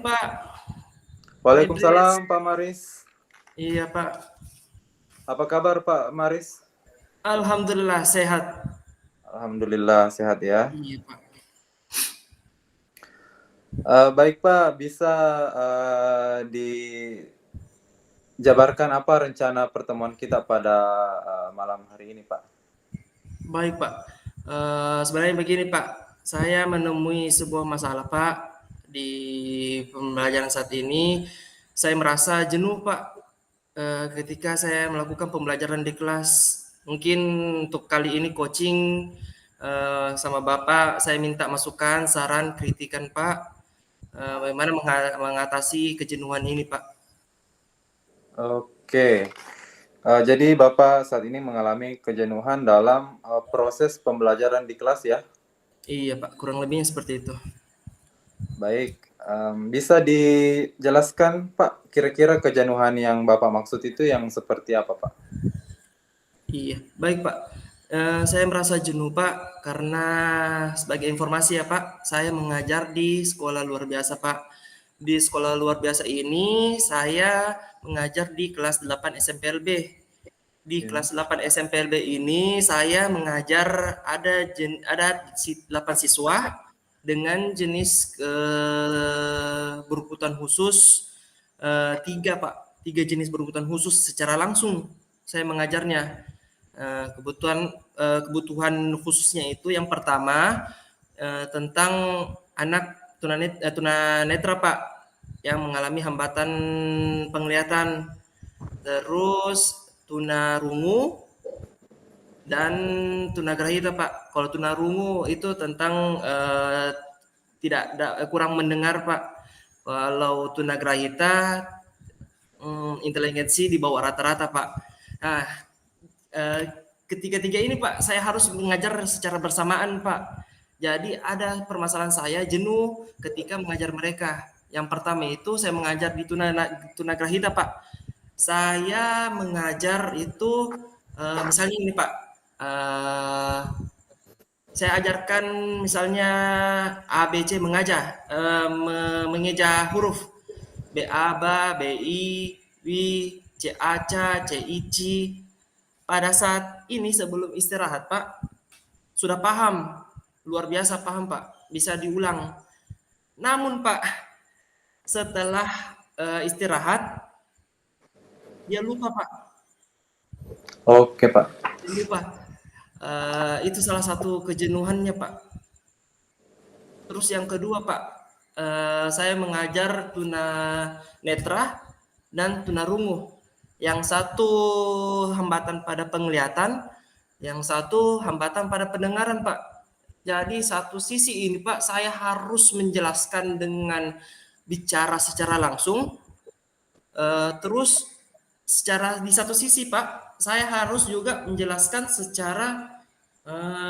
Pak. Pak Idris. Waalaikumsalam Pak Maris. Iya Pak. Apa kabar Pak Maris? Alhamdulillah sehat. Alhamdulillah sehat ya. Iya Pak. Baik Pak, bisa dijabarkan apa rencana pertemuan kita pada malam hari ini Pak? Baik Pak. Sebenarnya begini Pak, saya menemui sebuah masalah Pak di pembelajaran saat ini. Saya merasa jenuh Pak ketika saya melakukan pembelajaran di kelas. Mungkin untuk kali ini coaching sama Bapak, saya minta masukan, saran, kritikan Pak. Bagaimana mengatasi kejenuhan ini Pak? Oke. Jadi Bapak saat ini mengalami kejenuhan dalam proses pembelajaran di kelas ya? Iya Pak, kurang lebihnya seperti itu. Baik, bisa dijelaskan Pak, kira-kira kejenuhan yang Bapak maksud itu yang seperti apa Pak? Iya, baik Pak. Saya merasa jenuh Pak karena sebagai informasi ya Pak, saya mengajar di sekolah luar biasa Pak. Di sekolah luar biasa ini saya mengajar di kelas 8 SMPLB. Di Ya. kelas 8 SMPLB ini saya mengajar ada 8 siswa dengan jenis berkebutuhan khusus 3 Pak. 3 jenis berkebutuhan khusus secara langsung saya mengajarnya. Kebutuhan khususnya itu yang pertama tentang anak tunanetra Pak yang mengalami hambatan penglihatan, terus tunarungu dan tunagrahita Pak. Kalau tunarungu itu tentang kurang mendengar Pak. Kalau tunagrahita inteligensi di bawah rata-rata Pak. Nah, ketiga-tiga ini Pak, saya harus mengajar secara bersamaan Pak. Jadi ada permasalahan saya jenuh ketika mengajar mereka. Yang pertama itu saya mengajar di tunagrahita Pak. Saya mengajar itu misalnya ini Pak, saya ajarkan misalnya A, B, C mengajar, mengeja huruf B, A, ba, B, I, W, C, A, C, C, I, C. Pada saat ini sebelum istirahat Pak, sudah paham, luar biasa paham Pak, bisa diulang. Namun Pak, setelah istirahat, dia lupa Pak, Oke Pak. dia lupa. Itu salah satu kejenuhannya Pak. Terus yang kedua Pak, saya mengajar tuna netra dan tunarungu. Yang satu hambatan pada penglihatan, yang satu hambatan pada pendengaran Pak. Jadi satu sisi ini Pak, saya harus menjelaskan dengan bicara secara langsung. Terus di satu sisi Pak, saya harus juga menjelaskan secara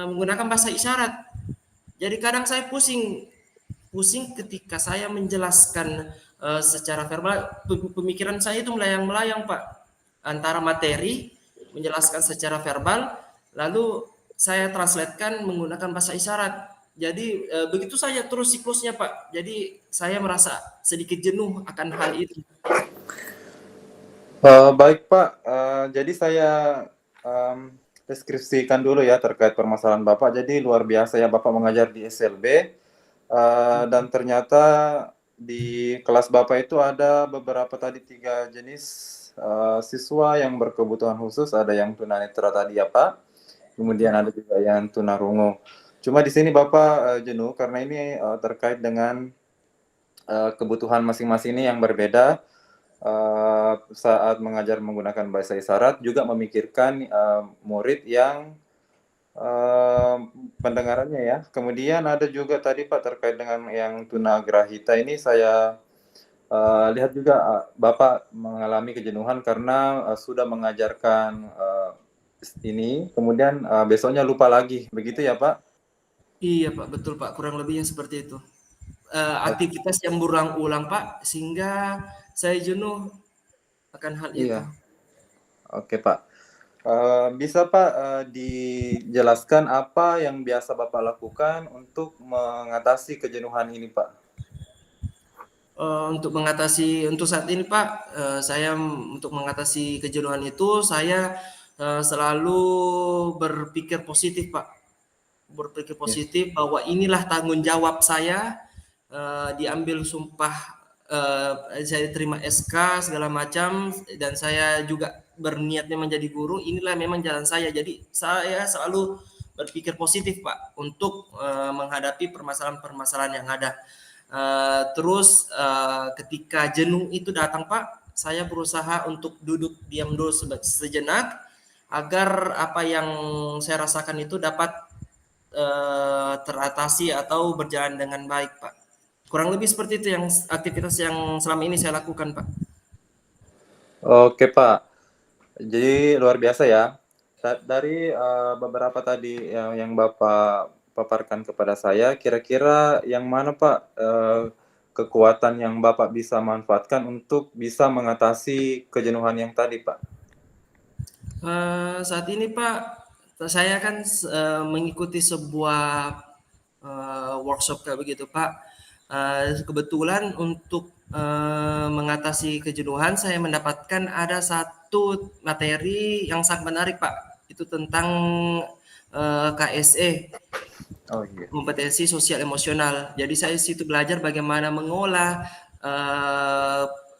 menggunakan bahasa isyarat. Jadi kadang saya pusing ketika saya menjelaskan secara verbal, pemikiran saya itu melayang-melayang Pak, antara materi menjelaskan secara verbal, lalu saya translatekan menggunakan bahasa isyarat. Jadi begitu saja terus siklusnya Pak. Jadi saya merasa sedikit jenuh akan hal itu. Baik Pak, jadi saya deskripsikan dulu ya terkait permasalahan Bapak. Jadi luar biasa ya Bapak mengajar di SLB, dan ternyata di kelas Bapak itu ada beberapa tadi 3 jenis siswa yang berkebutuhan khusus, ada yang tunanetra tadi ya Pak, kemudian ada juga yang tunarungu. Cuma di sini Bapak jenuh karena ini terkait dengan kebutuhan masing-masing ini yang berbeda. Saat mengajar menggunakan bahasa isyarat juga memikirkan murid yang pendengarannya ya. Kemudian ada juga tadi Pak terkait dengan yang tunagrahita ini saya lihat juga Bapak mengalami kejenuhan karena sudah mengajarkan ini, kemudian besoknya lupa lagi, begitu ya Pak? Iya Pak, betul Pak, kurang lebihnya seperti itu. Aktivitas yang berulang-ulang Pak, sehingga saya jenuh akan hal itu. Iya, oke Pak. Bisa Pak dijelaskan apa yang biasa Bapak lakukan untuk mengatasi kejenuhan ini Pak? Untuk mengatasi untuk saat ini Pak, saya untuk mengatasi kejenuhan itu saya, selalu berpikir positif Pak. Berpikir Ya. positif bahwa inilah tanggung jawab saya, diambil sumpah, saya terima SK segala macam dan saya juga berniatnya menjadi guru, inilah memang jalan saya. Jadi saya selalu berpikir positif Pak untuk, menghadapi permasalahan-permasalahan yang ada. Terus, ketika jenuh itu datang Pak, saya berusaha untuk duduk diam dulu sejenak, agar apa yang saya rasakan itu dapat, teratasi atau berjalan dengan baik Pak. Kurang lebih seperti itu yang aktivitas yang selama ini saya lakukan Pak. Oke Pak, jadi luar biasa ya. Dari beberapa tadi yang Bapak paparkan kepada saya, kira-kira yang mana Pak kekuatan yang Bapak bisa manfaatkan untuk bisa mengatasi kejenuhan yang tadi Pak? Saat ini Pak, saya kan mengikuti sebuah workshop kayak begitu Pak. Kebetulan untuk mengatasi kejenuhan saya mendapatkan ada satu materi yang sangat menarik Pak. Itu tentang KSE, Oh iya. kompetensi sosial emosional. Jadi saya situ belajar bagaimana mengolah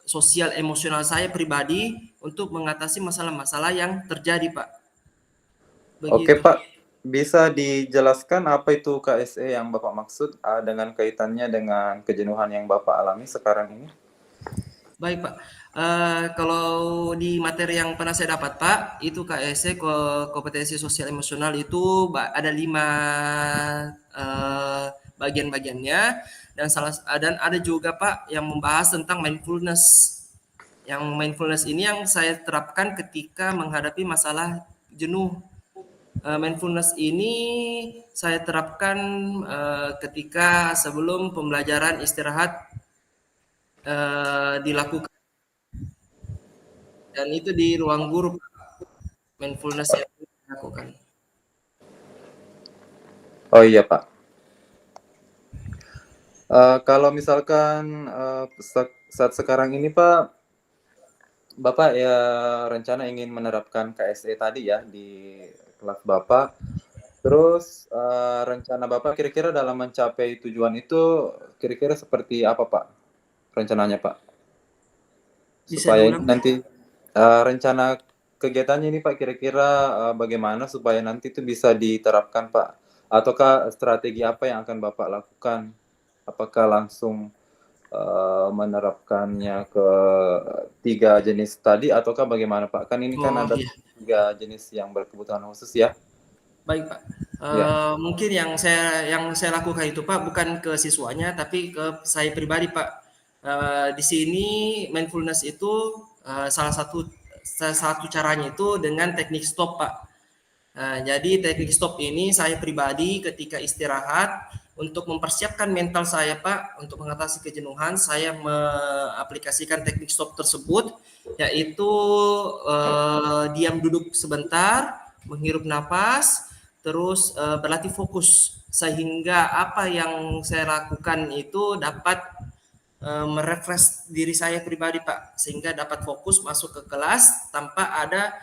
sosial emosional saya pribadi untuk mengatasi masalah-masalah yang terjadi Pak. Oke Begitu. Pak, bisa dijelaskan apa itu KSE yang Bapak maksud dengan kaitannya dengan kejenuhan yang Bapak alami sekarang ini? Baik Pak, kalau di materi yang pernah saya dapat Pak, itu KSE kompetensi sosial emosional itu ada 5 bagian-bagiannya dan ada juga Pak yang membahas tentang mindfulness. Yang mindfulness ini yang saya terapkan ketika menghadapi masalah jenuh. Mindfulness ini saya terapkan ketika sebelum pembelajaran istirahat dilakukan. Dan itu di ruang guru mindfulness yang dilakukan. Oh iya Pak. Kalau misalkan saat sekarang ini Pak, Bapak ya rencana ingin menerapkan KSE tadi ya di kelas Bapak. Terus rencana Bapak kira-kira dalam mencapai tujuan itu kira-kira seperti apa Pak? Rencananya Pak? Bisa Supaya ini diulang? nanti rencana kegiatannya ini Pak kira-kira bagaimana supaya nanti itu bisa diterapkan Pak? Ataukah strategi apa yang akan Bapak lakukan? Apakah langsung menerapkannya ke 3 jenis tadi ataukah bagaimana Pak? Kan ini kan Oh ada iya, 3 jenis yang berkebutuhan khusus ya? baik Pak. Ya. Mungkin yang saya lakukan itu Pak bukan ke siswanya tapi ke saya pribadi Pak. Di sini mindfulness itu salah satu caranya itu dengan teknik stop Pak. Jadi teknik stop ini saya pribadi ketika istirahat untuk mempersiapkan mental saya Pak untuk mengatasi kejenuhan, saya mengaplikasikan teknik stop tersebut, yaitu diam duduk sebentar, menghirup nafas, terus berlatih fokus sehingga apa yang saya lakukan itu dapat merefresh diri saya pribadi Pak, sehingga dapat fokus masuk ke kelas tanpa ada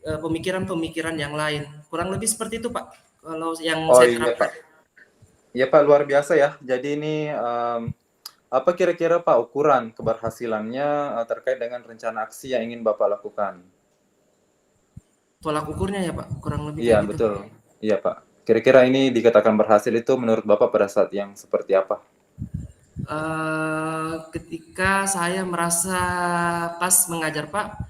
pemikiran-pemikiran yang lain. Kurang lebih seperti itu Pak, kalau yang Oh saya iya terapkan. Pak. Iya Pak, luar biasa ya. Jadi ini apa kira-kira Pak ukuran keberhasilannya terkait dengan rencana aksi yang ingin Bapak lakukan? Tolak ukurnya ya Pak, kurang lebih Iya kayak gitu. betul. Iya Pak. Kira-kira ini dikatakan berhasil itu menurut Bapak pada saat yang seperti apa? Ketika saya merasa pas mengajar Pak,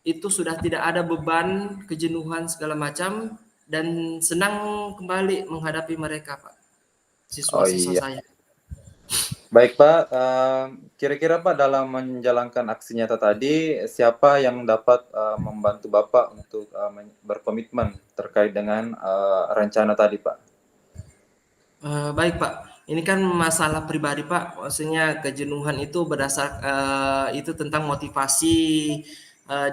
itu sudah tidak ada beban, kejenuhan segala macam dan senang kembali menghadapi mereka Pak, Oh siswa-siswa iya. saya. Baik Pak, kira-kira Pak dalam menjalankan aksi nyata tadi, siapa yang dapat membantu Bapak untuk berkomitmen terkait dengan rencana tadi Pak? Baik Pak, ini kan masalah pribadi Pak, maksudnya kejenuhan itu itu tentang motivasi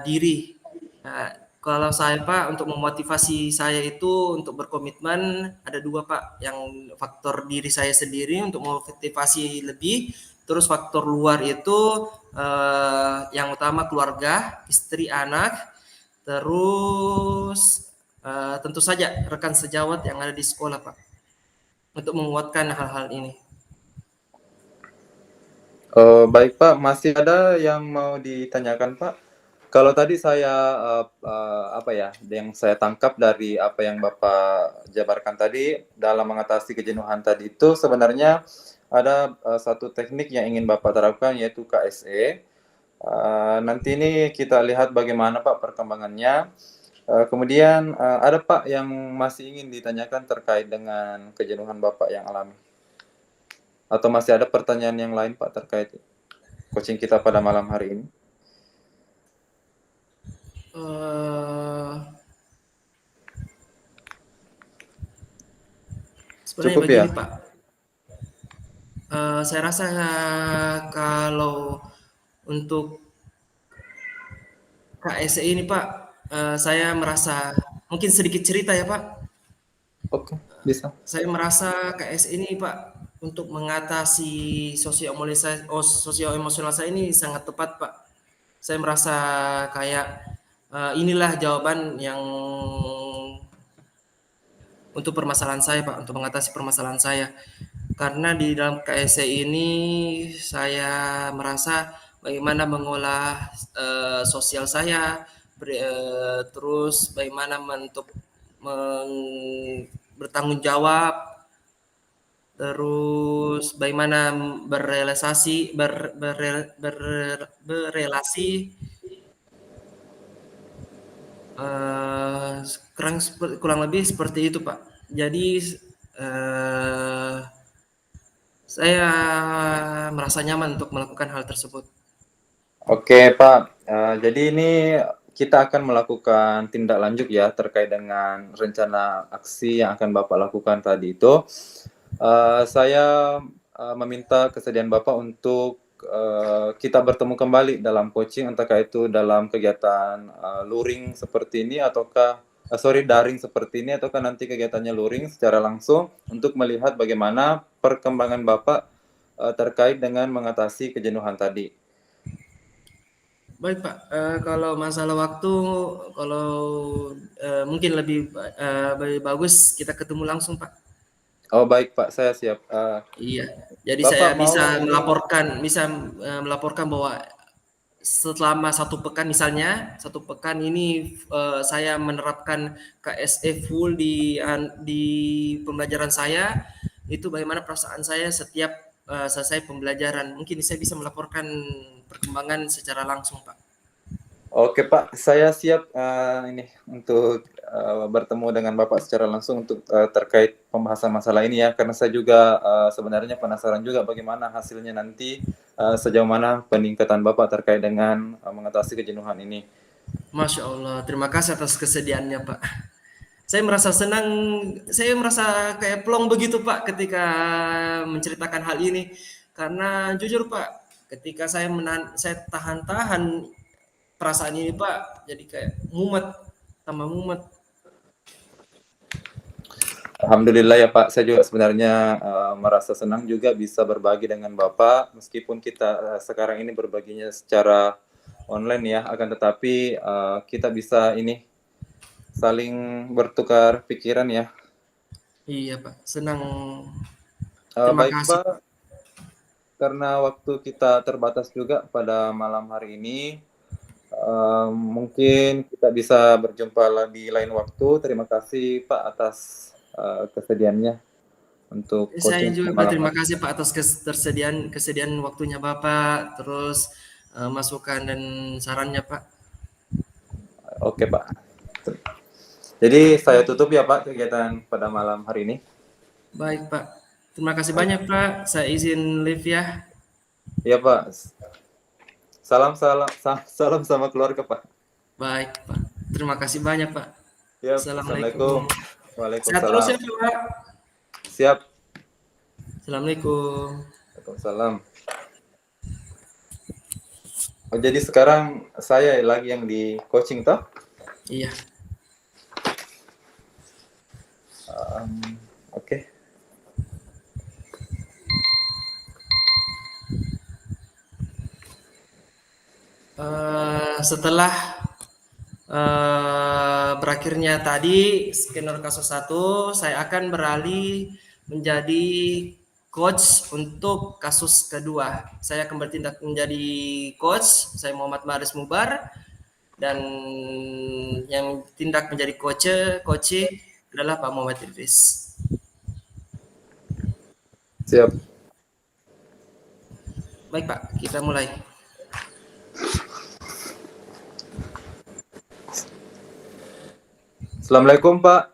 diri. Nah, Kalau saya Pak, untuk memotivasi saya itu untuk berkomitmen ada 2 Pak, yang faktor diri saya sendiri untuk memotivasi lebih, terus faktor luar itu, yang utama keluarga, istri, anak, terus, tentu saja rekan sejawat yang ada di sekolah Pak, untuk menguatkan hal-hal ini. Baik Pak, masih ada yang mau ditanyakan Pak? Kalau tadi saya apa ya, yang saya tangkap dari apa yang Bapak jabarkan tadi dalam mengatasi kejenuhan tadi itu sebenarnya ada satu teknik yang ingin Bapak terapkan yaitu KSE. Nanti ini kita lihat bagaimana Pak perkembangannya. Kemudian ada Pak yang masih ingin ditanyakan terkait dengan kejenuhan Bapak yang alami. Atau masih ada pertanyaan yang lain Pak terkait coaching kita pada malam hari ini? Eh, Sebenarnya Cukup ya? begini Pak, saya rasa kalau untuk KSE ini Pak, saya merasa mungkin sedikit cerita ya Pak. Oke, bisa. Saya merasa KSE ini Pak untuk mengatasi sosio emosional saya ini sangat tepat Pak. Saya merasa kayak inilah jawaban yang untuk permasalahan saya Pak, untuk mengatasi permasalahan saya. Karena di dalam KSE ini saya merasa bagaimana mengolah sosial saya, terus bagaimana untuk bertanggung jawab, terus bagaimana berrelasi, eh, kurang lebih seperti itu Pak. Jadi eh, saya merasa nyaman untuk melakukan hal tersebut. Oke, Pak. Jadi ini kita akan melakukan tindak lanjut ya terkait dengan rencana aksi yang akan Bapak lakukan tadi itu. Saya meminta kesediaan Bapak untuk kita bertemu kembali dalam coaching, entahkah itu dalam kegiatan luring seperti ini ataukah daring seperti ini ataukah nanti kegiatannya luring secara langsung untuk melihat bagaimana perkembangan Bapak terkait dengan mengatasi kejenuhan tadi. Baik Pak, kalau masalah waktu, kalau mungkin lebih bagus kita ketemu langsung Pak. Oh baik Pak, saya siap. Iya, jadi saya Bapak mau bisa ini, melaporkan bahwa selama 1 pekan misalnya, 1 pekan ini saya menerapkan KSE full di pembelajaran saya. Itu bagaimana perasaan saya setiap selesai pembelajaran. Mungkin saya bisa melaporkan perkembangan secara langsung, Pak. oke Pak, saya siap ini untuk bertemu dengan Bapak secara langsung untuk terkait pembahasan masalah ini ya, karena saya juga sebenarnya penasaran juga bagaimana hasilnya nanti, sejauh mana peningkatan Bapak terkait dengan mengatasi kejenuhan ini. Masya Allah, terima kasih atas kesediaannya, Pak. Saya merasa senang, saya merasa kayak plong begitu Pak ketika menceritakan hal ini. Karena jujur Pak, ketika saya tahan-tahan perasaan ini Pak, jadi kayak mumet, tambah mumet. Alhamdulillah ya Pak, saya juga sebenarnya merasa senang juga bisa berbagi dengan Bapak, meskipun kita sekarang ini berbaginya secara online ya, akan tetapi kita bisa ini saling bertukar pikiran ya. Iya Pak, senang. Terima Baik kasih. Pak, karena waktu kita terbatas juga pada malam hari ini, mungkin kita bisa berjumpa di lain waktu. Terima kasih Pak atas kesediaannya untuk Saya coaching juga malam berterima hari. kasih Pak atas kesediaan waktunya Bapak, terus masukan dan sarannya Pak. Oke Pak. Jadi saya tutup ya Pak kegiatan pada malam hari ini. Baik Pak, terima kasih Baik. banyak Pak. Saya izin live ya. Ya Pak. Salam salam salam sama keluarga Pak. Baik Pak, terima kasih banyak Pak. Ya, Assalamualaikum. Assalamualaikum. Sehat terus Waalaikumsalam. ya Pak. Siap. Assalamualaikum. Waalaikumsalam. Oh, jadi sekarang saya lagi yang di coaching toh? Iya. Oke. Setelah berakhirnya tadi skenario kasus 1, saya akan beralih menjadi coach untuk kasus kedua. Saya akan bertindak menjadi coach. Saya Muhammad Maris Mubar, dan yang tindak menjadi coach adalah Pak Muhammad Idris. Siap. Baik Pak, kita mulai. Assalamualaikum Pak.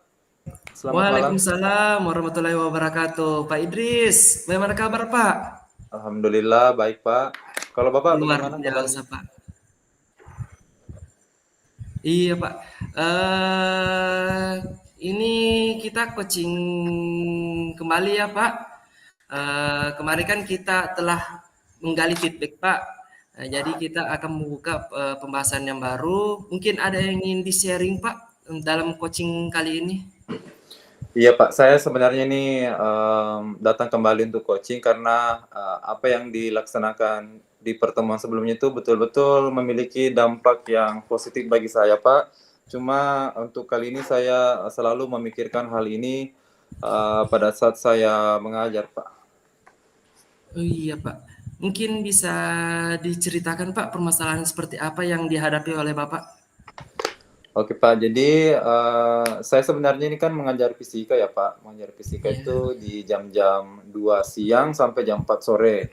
Selamat malam. Waalaikumsalam warahmatullahi wabarakatuh. Pak Idris, bagaimana kabar Pak? Alhamdulillah baik Pak. Kalau Bapak Luar bagaimana biasa kabarnya? Pak. Iya Pak. Ini kita coaching kembali ya Pak. Kemarin kan kita telah menggali feedback Pak. Jadi kita akan membuka pembahasan yang baru. Mungkin ada yang ingin di-sharing Pak dalam coaching kali ini? Iya Pak, saya sebenarnya ini datang kembali untuk coaching karena apa yang dilaksanakan di pertemuan sebelumnya itu betul-betul memiliki dampak yang positif bagi saya Pak. Cuma untuk kali ini saya selalu memikirkan hal ini pada saat saya mengajar Pak. Oh iya Pak. Mungkin bisa diceritakan Pak permasalahan seperti apa yang dihadapi oleh Bapak? Oke Pak, jadi saya sebenarnya ini kan mengajar fisika ya Pak. Mengajar fisika Iya. itu di jam-jam 2 siang sampai jam 4 sore.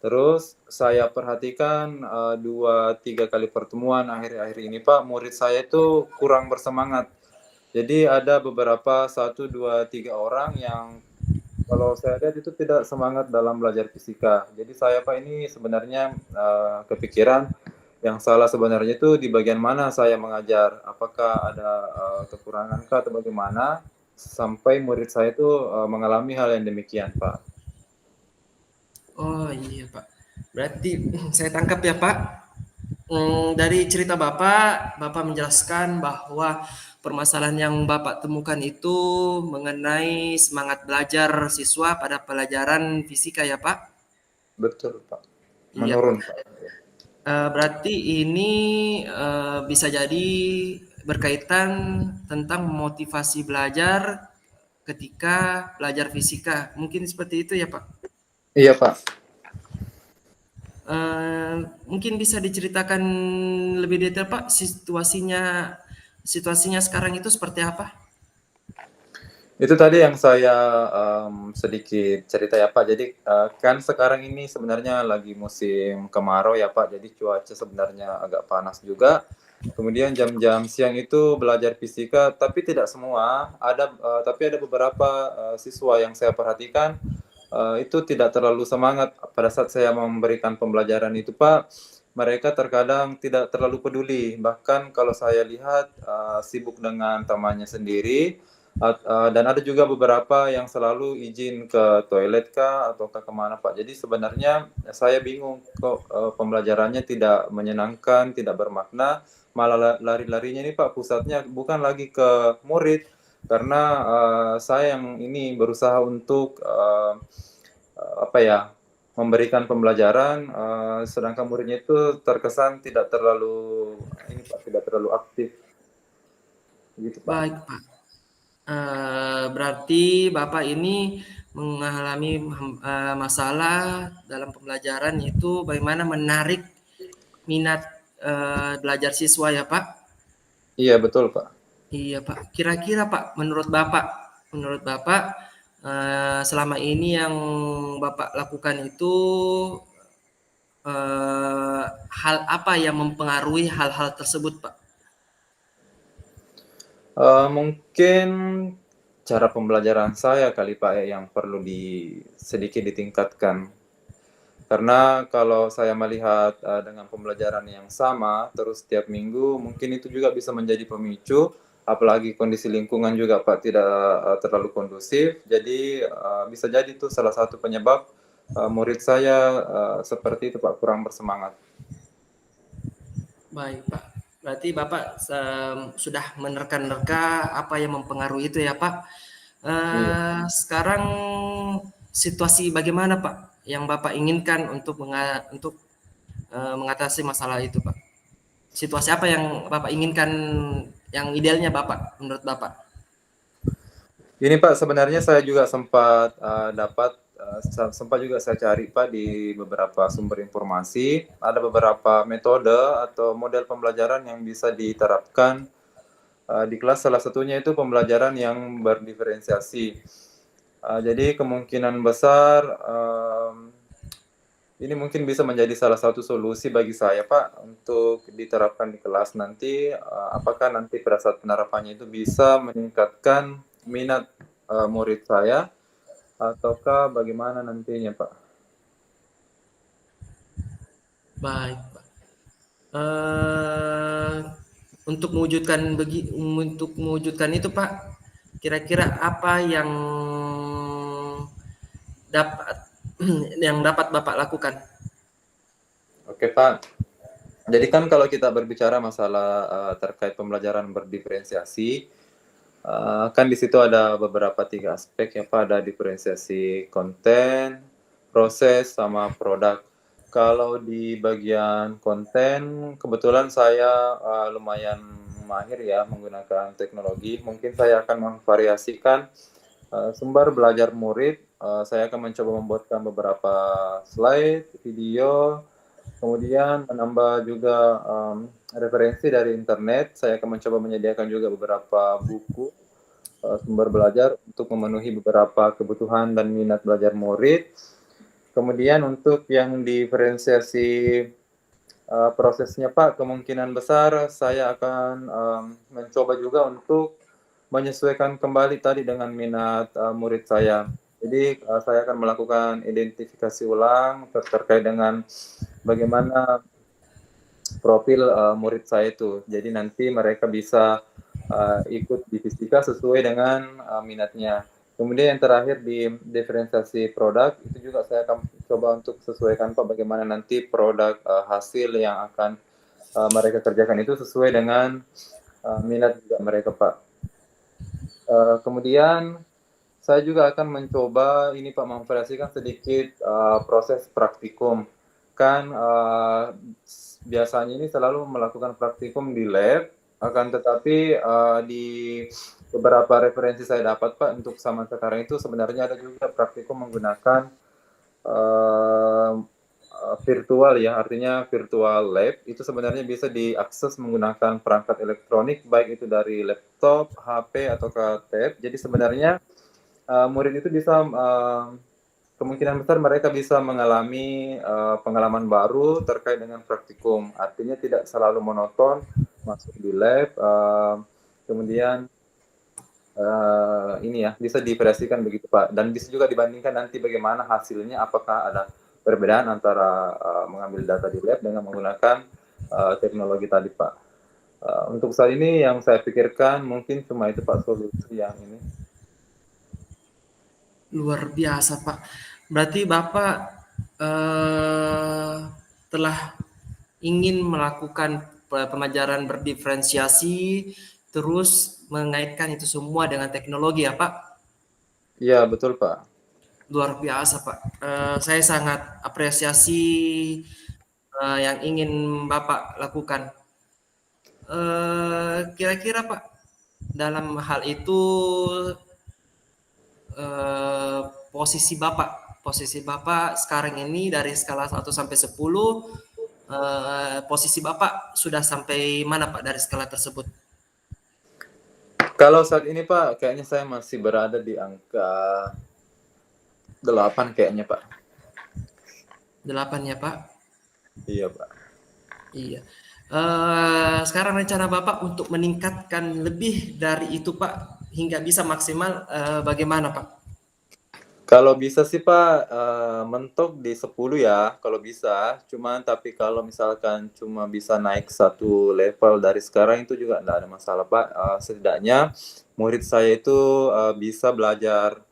Terus saya perhatikan 2-3 kali pertemuan akhir-akhir ini Pak, murid saya itu kurang bersemangat. Jadi ada beberapa 1, 2, 3 orang yang kalau saya lihat itu tidak semangat dalam belajar fisika. Jadi saya Pak ini sebenarnya kepikiran yang salah sebenarnya itu di bagian mana saya mengajar. Apakah ada kekurangan kah atau bagaimana sampai murid saya itu mengalami hal yang demikian Pak. Oh iya Pak. Berarti saya tangkap ya Pak. Dari cerita Bapak, Bapak menjelaskan bahwa permasalahan yang Bapak temukan itu mengenai semangat belajar siswa pada pelajaran fisika ya Pak? Betul Pak. Iya Pak. Menurun Pak. Berarti ini bisa jadi berkaitan tentang motivasi belajar ketika belajar fisika. Mungkin seperti itu ya Pak? Iya Pak. Mungkin bisa diceritakan lebih detail Pak, situasinya sekarang itu seperti apa? Itu tadi yang saya sedikit cerita ya Pak. Jadi kan sekarang ini sebenarnya lagi musim kemarau ya Pak. Jadi cuaca sebenarnya agak panas juga. Kemudian jam-jam siang itu belajar fisika, tapi tidak semua. Tapi ada beberapa siswa yang saya perhatikan itu tidak terlalu semangat pada saat saya memberikan pembelajaran itu Pak. Mereka terkadang tidak terlalu peduli. Bahkan kalau saya lihat sibuk dengan temannya sendiri. Dan ada juga beberapa yang selalu izin ke toilet kah atau ke kemana Pak. Jadi sebenarnya saya bingung kok pembelajarannya tidak menyenangkan, tidak bermakna, malah lari-larinya ini Pak pusatnya bukan lagi ke murid karena saya yang ini berusaha untuk apa ya memberikan pembelajaran, sedangkan muridnya itu terkesan tidak terlalu ini Pak, tidak terlalu aktif, gitu Pak. Baik Pak. Berarti Bapak ini mengalami masalah dalam pembelajaran itu bagaimana menarik minat belajar siswa ya Pak? Iya betul Pak. Iya Pak. Kira-kira Pak, menurut Bapak selama ini yang Bapak lakukan itu hal apa yang mempengaruhi hal-hal tersebut Pak? Mungkin cara pembelajaran saya kali Pak ya yang perlu sedikit ditingkatkan. Karena kalau saya melihat dengan pembelajaran yang sama terus setiap minggu, mungkin itu juga bisa menjadi pemicu, apalagi kondisi lingkungan juga Pak tidak terlalu kondusif. Jadi bisa jadi itu salah satu penyebab murid saya seperti itu Pak, kurang bersemangat. Baik Pak. Berarti Bapak sudah menerka-nerka apa yang mempengaruhi itu ya Pak. Iya. Sekarang situasi bagaimana Pak yang Bapak inginkan untuk mengatasi masalah itu Pak? Situasi apa yang Bapak inginkan yang idealnya Bapak menurut Bapak? Ini Pak, sebenarnya saya juga sempat sempat juga saya cari Pak di beberapa sumber informasi. Ada beberapa metode atau model pembelajaran yang bisa diterapkan di kelas. Salah satunya itu pembelajaran yang berdiferensiasi. Jadi kemungkinan besar ini mungkin bisa menjadi salah satu solusi bagi saya Pak untuk diterapkan di kelas nanti. Apakah nanti pada saat penerapannya itu bisa meningkatkan minat murid saya ataukah bagaimana nantinya Pak? Baik Pak. Eh, untuk mewujudkan itu Pak, kira-kira apa yang dapat yang dapat Bapak lakukan? Oke Pak. Jadi kan kalau kita berbicara masalah terkait pembelajaran berdiferensiasi, kan di situ ada beberapa tiga aspek ya Pak, ada diferensiasi konten, proses, sama produk. Kalau di bagian konten, kebetulan saya lumayan mahir ya menggunakan teknologi. Mungkin saya akan memvariasikan sumber belajar murid. Saya akan mencoba membuatkan beberapa slide, video, kemudian menambah juga referensi dari internet. Saya akan mencoba menyediakan juga beberapa buku sumber belajar untuk memenuhi beberapa kebutuhan dan minat belajar murid. Kemudian untuk yang diferensiasi prosesnya Pak, kemungkinan besar saya akan mencoba juga untuk menyesuaikan kembali tadi dengan minat murid saya. Jadi saya akan melakukan identifikasi ulang terkait dengan bagaimana profil murid saya itu. Jadi nanti mereka bisa ikut di fisika sesuai dengan minatnya. Kemudian yang terakhir di diferensiasi produk itu juga saya akan coba untuk sesuaikan Pak bagaimana nanti produk hasil yang akan mereka kerjakan itu sesuai dengan minat juga mereka Pak. Kemudian saya juga akan mencoba ini Pak memvariasikan sedikit proses praktikum. Kan biasanya ini selalu melakukan praktikum di lab, akan tetapi di beberapa referensi saya dapat Pak untuk zaman sekarang itu sebenarnya ada juga praktikum menggunakan uh, virtual ya, artinya virtual lab itu sebenarnya bisa diakses menggunakan perangkat elektronik baik itu dari laptop, HP atau tab. Jadi sebenarnya murid itu bisa kemungkinan besar mereka bisa mengalami pengalaman baru terkait dengan praktikum. Artinya tidak selalu monoton masuk di lab, kemudian ini ya bisa diveriasikan begitu Pak. Dan bisa juga dibandingkan nanti bagaimana hasilnya, apakah ada perbedaan antara mengambil data di lab dengan menggunakan teknologi tadi Pak. Untuk saat ini yang saya pikirkan mungkin cuma itu Pak solusi yang ini. Luar biasa Pak. Berarti Bapak telah ingin melakukan pembelajaran berdiferensiasi, terus mengaitkan itu semua dengan teknologi ya Pak. Iya betul Pak. Luar biasa Pak. Saya sangat apresiasi yang ingin Bapak lakukan. Kira-kira Pak, dalam hal itu eh, posisi Bapak sekarang ini dari skala 1 sampai 10, posisi Bapak sudah sampai mana Pak dari skala tersebut? Kalau saat ini Pak, kayaknya saya masih berada di angka 8 kayaknya Pak. 8 ya Pak? Iya Pak. Iya. Sekarang rencana Bapak untuk meningkatkan lebih dari itu Pak, hingga bisa maksimal bagaimana Pak? Kalau bisa sih Pak, mentok di 10 ya, kalau bisa. Cuman tapi kalau misalkan cuma bisa naik satu level dari sekarang itu juga enggak ada masalah Pak. Setidaknya murid saya itu bisa belajar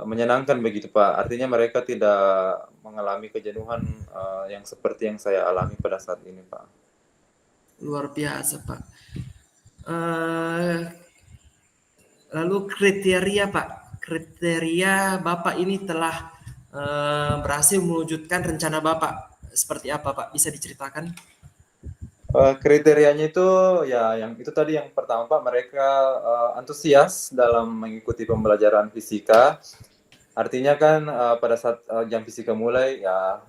menyenangkan begitu Pak. Artinya mereka tidak mengalami kejenuhan yang seperti yang saya alami pada saat ini Pak. luar biasa Pak. Eh, Lalu kriteria Pak, kriteria Bapak ini telah berhasil mewujudkan rencana Bapak seperti apa Pak? Bisa diceritakan? Kriterianya itu ya yang itu tadi yang pertama Pak, mereka antusias dalam mengikuti pembelajaran fisika. Artinya kan pada saat jam fisika mulai ya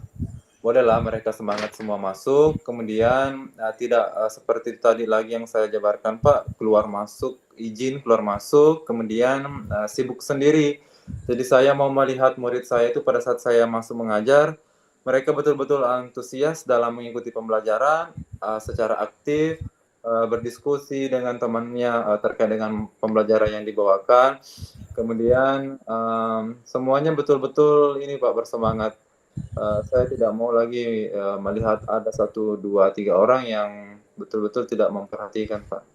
bolehlah mereka semangat semua masuk. Kemudian tidak seperti tadi lagi yang saya jabarkan Pak, keluar masuk, izin keluar masuk, kemudian sibuk sendiri. Jadi saya mau melihat murid saya itu pada saat saya masuk mengajar, mereka betul-betul antusias dalam mengikuti pembelajaran secara aktif, berdiskusi dengan temannya terkait dengan pembelajaran yang dibawakan. Kemudian semuanya betul-betul ini Pak bersemangat. Saya tidak mau lagi melihat ada 1, 2, 3 orang yang betul-betul tidak memperhatikan Pak.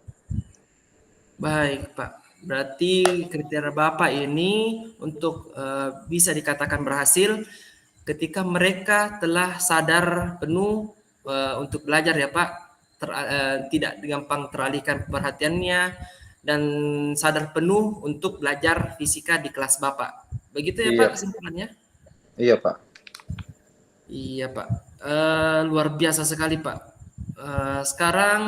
Baik Pak. Berarti kriteria Bapak ini untuk bisa dikatakan berhasil ketika mereka telah sadar penuh untuk belajar ya Pak, tidak gampang teralihkan perhatiannya dan sadar penuh untuk belajar fisika di kelas Bapak. Begitu ya Iya, Pak kesimpulannya? iya Pak. Iya Pak. Luar biasa sekali Pak. Sekarang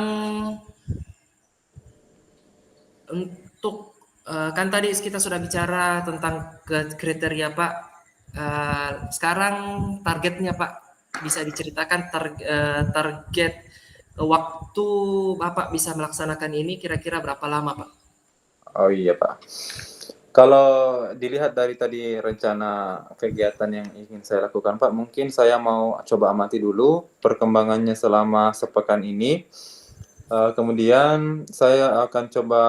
untuk kan tadi kita sudah bicara tentang kriteria Pak. Sekarang targetnya Pak, bisa diceritakan target waktu Bapak bisa melaksanakan ini kira-kira berapa lama Pak? Oh iya Pak. Kalau dilihat dari tadi rencana kegiatan yang ingin saya lakukan Pak, mungkin saya mau coba amati dulu perkembangannya selama sepekan ini. Kemudian saya akan coba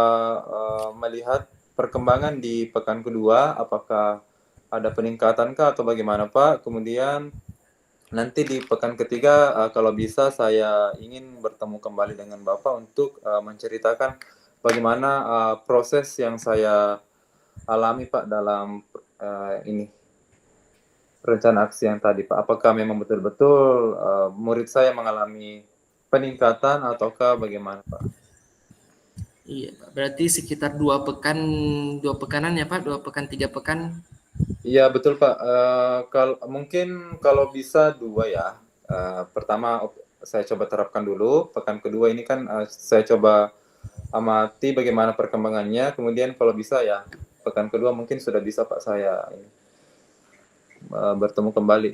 melihat perkembangan di pekan kedua, apakah ada peningkatankah atau bagaimana Pak. Kemudian nanti di pekan ketiga kalau bisa saya ingin bertemu kembali dengan Bapak untuk menceritakan bagaimana proses yang saya alami Pak dalam ini rencana aksi yang tadi Pak. Apakah memang betul-betul murid saya mengalami peningkatan ataukah bagaimana Pak? Iya Pak. Berarti sekitar 2 pekan, 2 pekanan ya Pak, 2 pekan 3 pekan. Iya betul Pak. Mungkin kalau bisa 2 ya. Pertama saya coba terapkan dulu. Pekan kedua ini kan saya coba amati bagaimana perkembangannya. Kemudian kalau bisa ya pekan kedua mungkin sudah bisa Pak saya ini, bertemu kembali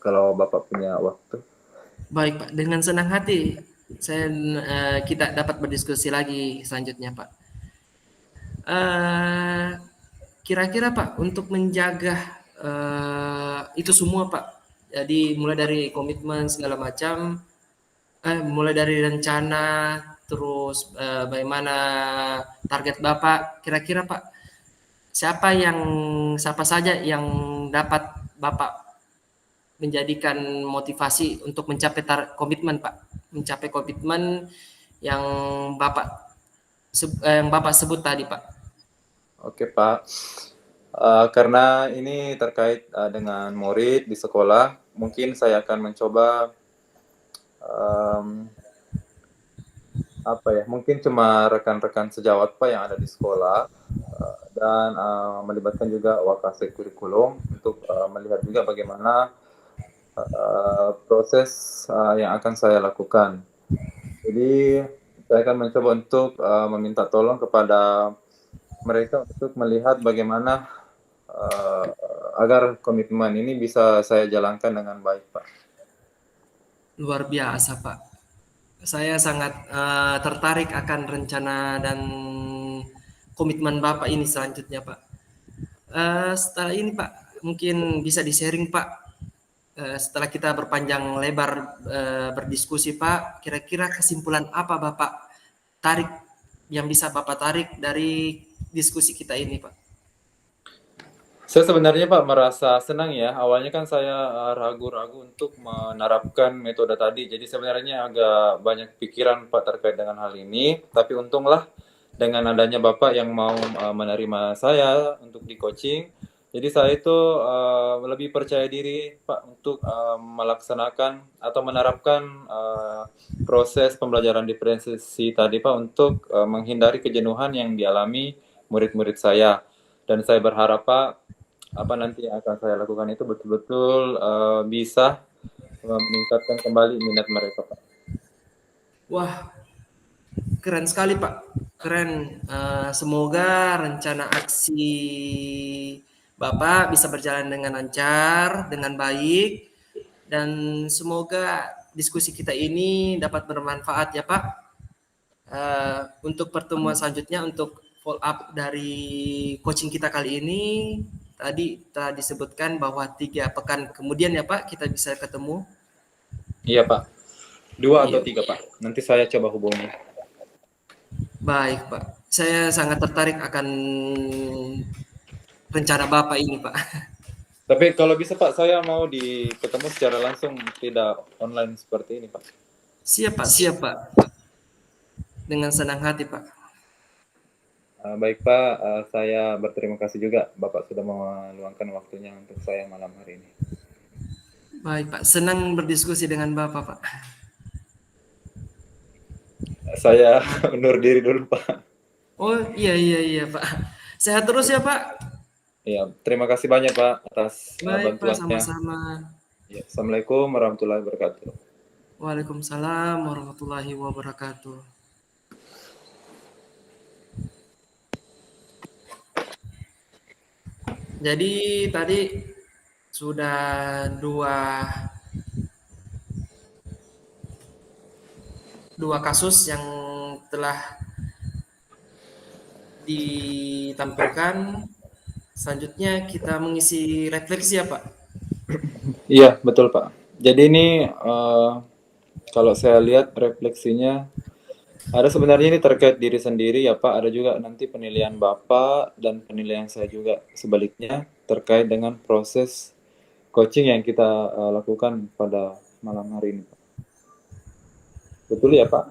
kalau Bapak punya waktu. Baik Pak, dengan senang hati kita dapat berdiskusi lagi selanjutnya Pak. Eh, Kira-kira Pak untuk menjaga itu semua Pak. Jadi mulai dari komitmen segala macam, mulai dari rencana, terus bagaimana target Bapak. Kira-kira Pak, siapa saja yang dapat Bapak menjadikan motivasi untuk mencapai komitmen Pak, mencapai komitmen yang yang Bapak sebut tadi Pak. Oke Pak. Karena ini terkait dengan murid di sekolah, mungkin saya akan mencoba um, apa ya? Mungkin cuma rekan-rekan sejawat Pak yang ada di sekolah dan melibatkan juga wakase kurikulum untuk melihat juga bagaimana proses yang akan saya lakukan. Jadi saya akan mencoba untuk meminta tolong kepada mereka untuk melihat bagaimana agar komitmen ini bisa saya jalankan dengan baik, Pak. Luar biasa Pak. Saya sangat tertarik akan rencana dan komitmen Bapak ini selanjutnya Pak. Setelah ini Pak, mungkin bisa di-sharing Pak. Setelah kita berpanjang lebar berdiskusi Pak, kira-kira kesimpulan apa Bapak tarik yang bisa Bapak tarik dari diskusi kita ini Pak? Saya sebenarnya Pak merasa senang ya. Awalnya kan saya ragu-ragu untuk menerapkan metode tadi. Jadi sebenarnya agak banyak pikiran Pak terkait dengan hal ini. Tapi untunglah dengan adanya Bapak yang mau menerima saya untuk di coaching. Jadi saya itu lebih percaya diri Pak untuk melaksanakan atau menerapkan proses pembelajaran diferensiasi tadi Pak untuk menghindari kejenuhan yang dialami murid-murid saya. Dan saya berharap Pak apa nanti yang akan saya lakukan itu betul-betul bisa meningkatkan kembali minat mereka Pak. Wah, keren sekali Pak. Keren. Semoga rencana aksi Bapak bisa berjalan dengan lancar, dengan baik, dan semoga diskusi kita ini dapat bermanfaat ya Pak. Untuk pertemuan selanjutnya, untuk follow up dari coaching kita kali ini, tadi telah disebutkan bahwa 3 pekan kemudian ya Pak, kita bisa ketemu. Iya Pak, 2 atau 3 Iya, Pak. Nanti saya coba hubungi. baik Pak. Saya sangat tertarik akan rencana Bapak ini Pak. Tapi kalau bisa Pak, saya mau ketemu secara langsung, tidak online seperti ini Pak. Siap Pak, siap Pak. Dengan senang hati Pak. Baik Pak, saya berterima kasih juga Bapak sudah meluangkan waktunya untuk saya malam hari ini. Baik Pak, senang berdiskusi dengan Bapak Pak. Saya undur diri dulu Pak. Oh iya iya iya Pak. Sehat terus ya Pak. Ya, terima kasih banyak Pak atas Baik Pak, bantuannya. sama-sama. Ya, Assalamualaikum warahmatullahi wabarakatuh. Waalaikumsalam warahmatullahi wabarakatuh. Jadi tadi sudah dua kasus yang telah ditampilkan. Selanjutnya kita mengisi refleksi ya Pak. Iya, betul Pak. Jadi ini kalau saya lihat refleksinya ada sebenarnya ini terkait diri sendiri ya Pak, ada juga nanti penilaian Bapak dan penilaian saya juga sebaliknya terkait dengan proses coaching yang kita lakukan pada malam hari ini Pak. Betul ya Pak?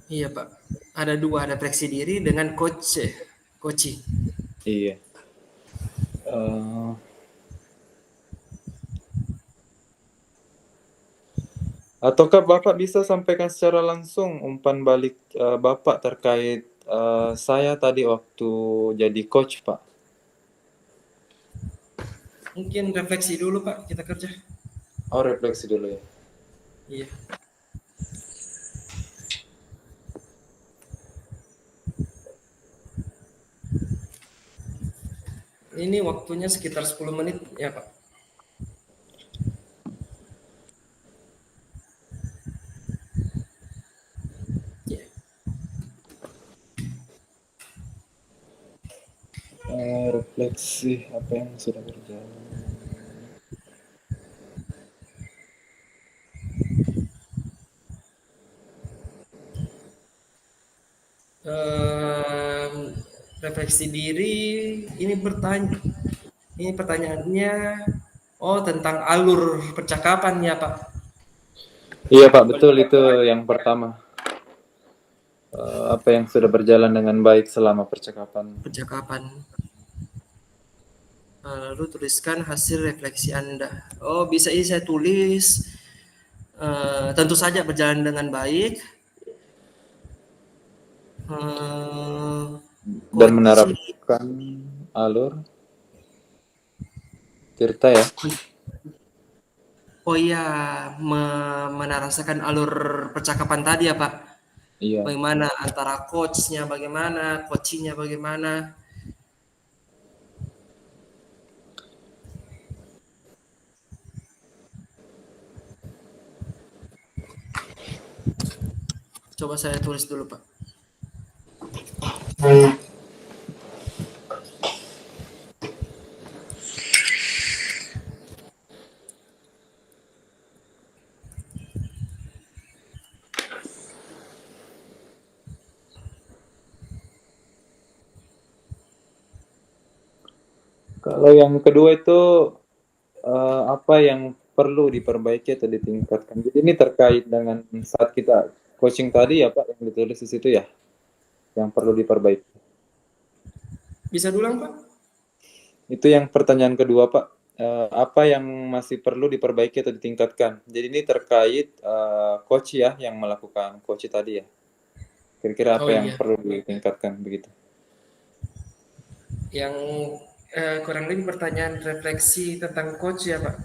Iya Pak. Ada 2 refleksi diri dengan coaching. Iya. Eh, ataukah Bapak bisa sampaikan secara langsung umpan balik Bapak terkait saya tadi waktu jadi coach Pak? Mungkin refleksi dulu Pak, kita kerja. Oh, refleksi dulu ya. Iya. Ini waktunya sekitar 10 menit ya Pak. Iya. Refleksi apa yang sudah berjalan. Em, refleksi diri ini pertanyaannya tentang alur percakapan ya Pak. Iya Pak, betul itu yang pertama. Apa yang sudah berjalan dengan baik selama percakapan. Percakapan. Lalu tuliskan hasil refleksi Anda. Oh, bisa ini saya tulis. Tentu saja berjalan dengan baik. Dan Coach, menerapkan alur Tirta ya. oh iya, menarasakan alur percakapan tadi ya Pak. Iya. Bagaimana antara coachnya, bagaimana coachingnya, bagaimana. Coba saya tulis dulu Pak. Kalau yang kedua itu apa yang perlu diperbaiki atau ditingkatkan. Jadi ini terkait dengan saat kita coaching tadi ya Pak, yang ditulis di situ ya, yang perlu diperbaiki. Bisa diulang Pak? Itu yang pertanyaan kedua, Pak. Apa yang masih perlu diperbaiki atau ditingkatkan? Jadi ini terkait coach ya yang melakukan coach tadi ya. Kira-kira apa Oh yang iya, perlu ditingkatkan begitu? yang kurang lebih pertanyaan refleksi tentang coach ya Pak.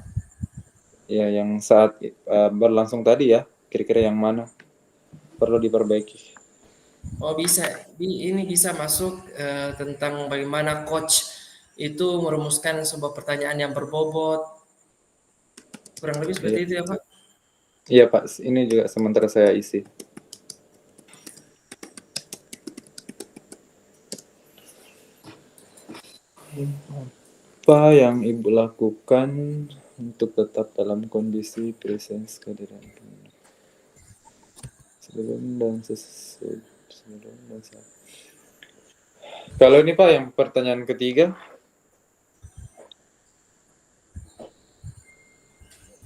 Ya, yang saat berlangsung tadi ya. Kira-kira yang mana perlu diperbaiki? Oh bisa, ini bisa masuk tentang bagaimana coach itu merumuskan sebuah pertanyaan yang berbobot, kurang lebih seperti Iya, itu ya Pak. iya Pak. Ini juga sementara saya isi. Apa yang Ibu lakukan untuk tetap dalam kondisi presence kehadiran penuh? Sebelum dan sebelum dan saat. Kalau ini Pak yang pertanyaan ketiga,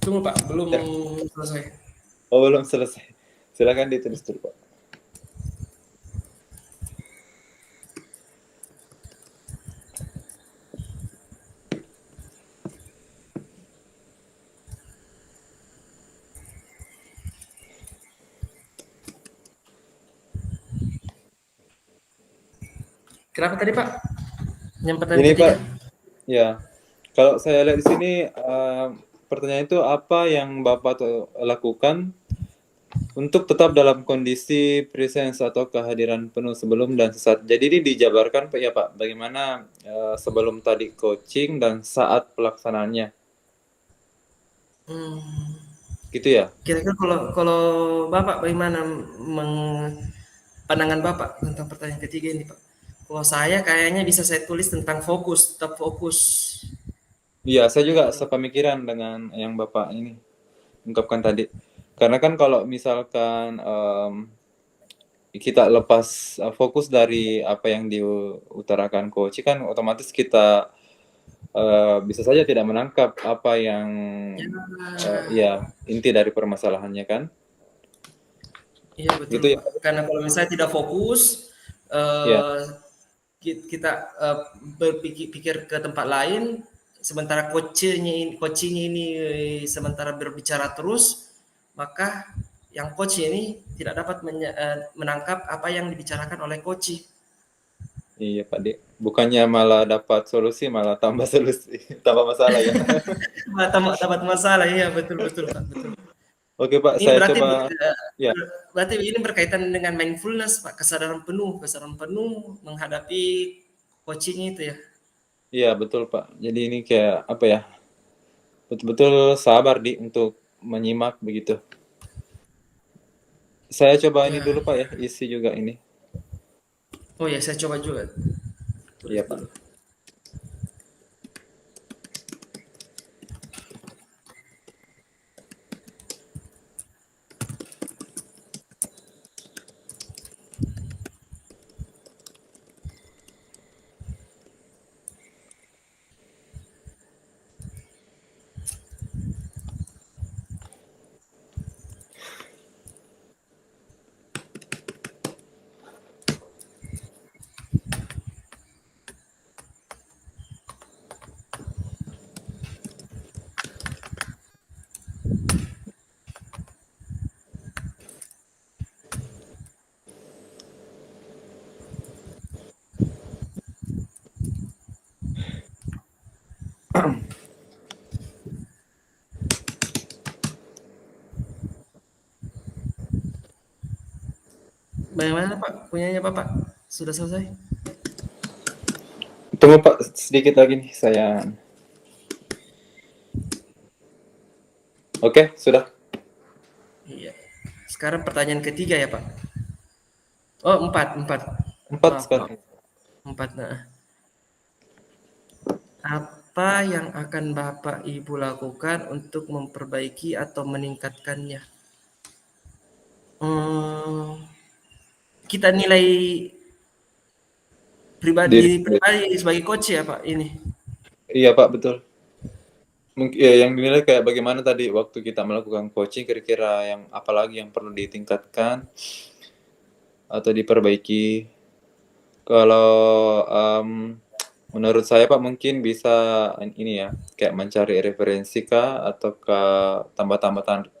Tunggu Pak, belum ya. selesai. Oh belum selesai. Silakan ditulis dulu Pak. Kenapa tadi Pak? Yang pertanyaan Ini ketiga? Pak, ya. Kalau saya lihat di sini pertanyaan itu apa yang Bapak lakukan untuk tetap dalam kondisi presence atau kehadiran penuh sebelum dan sesaat. Jadi ini dijabarkan Pak ya Pak, bagaimana sebelum tadi coaching dan saat pelaksanaannya. Hmm, Gitu ya? kira-kira kalau kalau Bapak bagaimana pandangan Bapak tentang pertanyaan ketiga ini Pak? Kalau saya kayaknya bisa saya tulis tentang fokus, tetap fokus. Iya, saya juga sepemikiran dengan yang Bapak ini ungkapkan tadi. Karena kan kalau misalkan kita lepas fokus dari apa yang diutarakan coach kan otomatis kita bisa saja tidak menangkap apa yang Ya, ya inti dari permasalahannya kan iya betul gitu ya Pak. Karena kalau misalnya tidak fokus, ya eh, kita berpikir ke tempat lain, sementara coachnya ini sementara berbicara terus, maka yang coach ini tidak dapat menangkap apa yang dibicarakan oleh coach. iya Pak Dek, bukannya malah dapat solusi malah tambah solusi tambah masalah ya. Dapat masalah, iya betul betul Pak, betul. Oke Pak, Ini saya berarti coba ya. berarti ini berkaitan dengan mindfulness Pak, kesadaran penuh menghadapi coaching itu ya. Iya betul Pak, jadi ini kayak apa ya, betul-betul sabar di untuk menyimak begitu. Saya coba ini Ya. dulu Pak ya, isi juga ini. Oh ya, saya coba juga tulis Iya Pak. dulu. Bagaimana Pak? Punyanya Bapak? Sudah selesai? Tunggu Pak, sedikit lagi nih saya. Oke, sudah. Iya. Sekarang pertanyaan ketiga ya Pak. Oh empat. 4 Maaf maaf sekarang. empat. Nah, apa yang akan Bapak Ibu lakukan untuk memperbaiki atau meningkatkannya? Hmm, kita nilai Diri pribadi sendiri. pribadi sebagai coach ya Pak ini. Iya Pak, betul. Mungkin ya, yang dinilai kayak bagaimana tadi waktu kita melakukan coaching, kira-kira yang apalagi yang perlu ditingkatkan atau diperbaiki. Kalau Menurut saya Pak mungkin bisa ini ya, kayak mencari referensi kah atau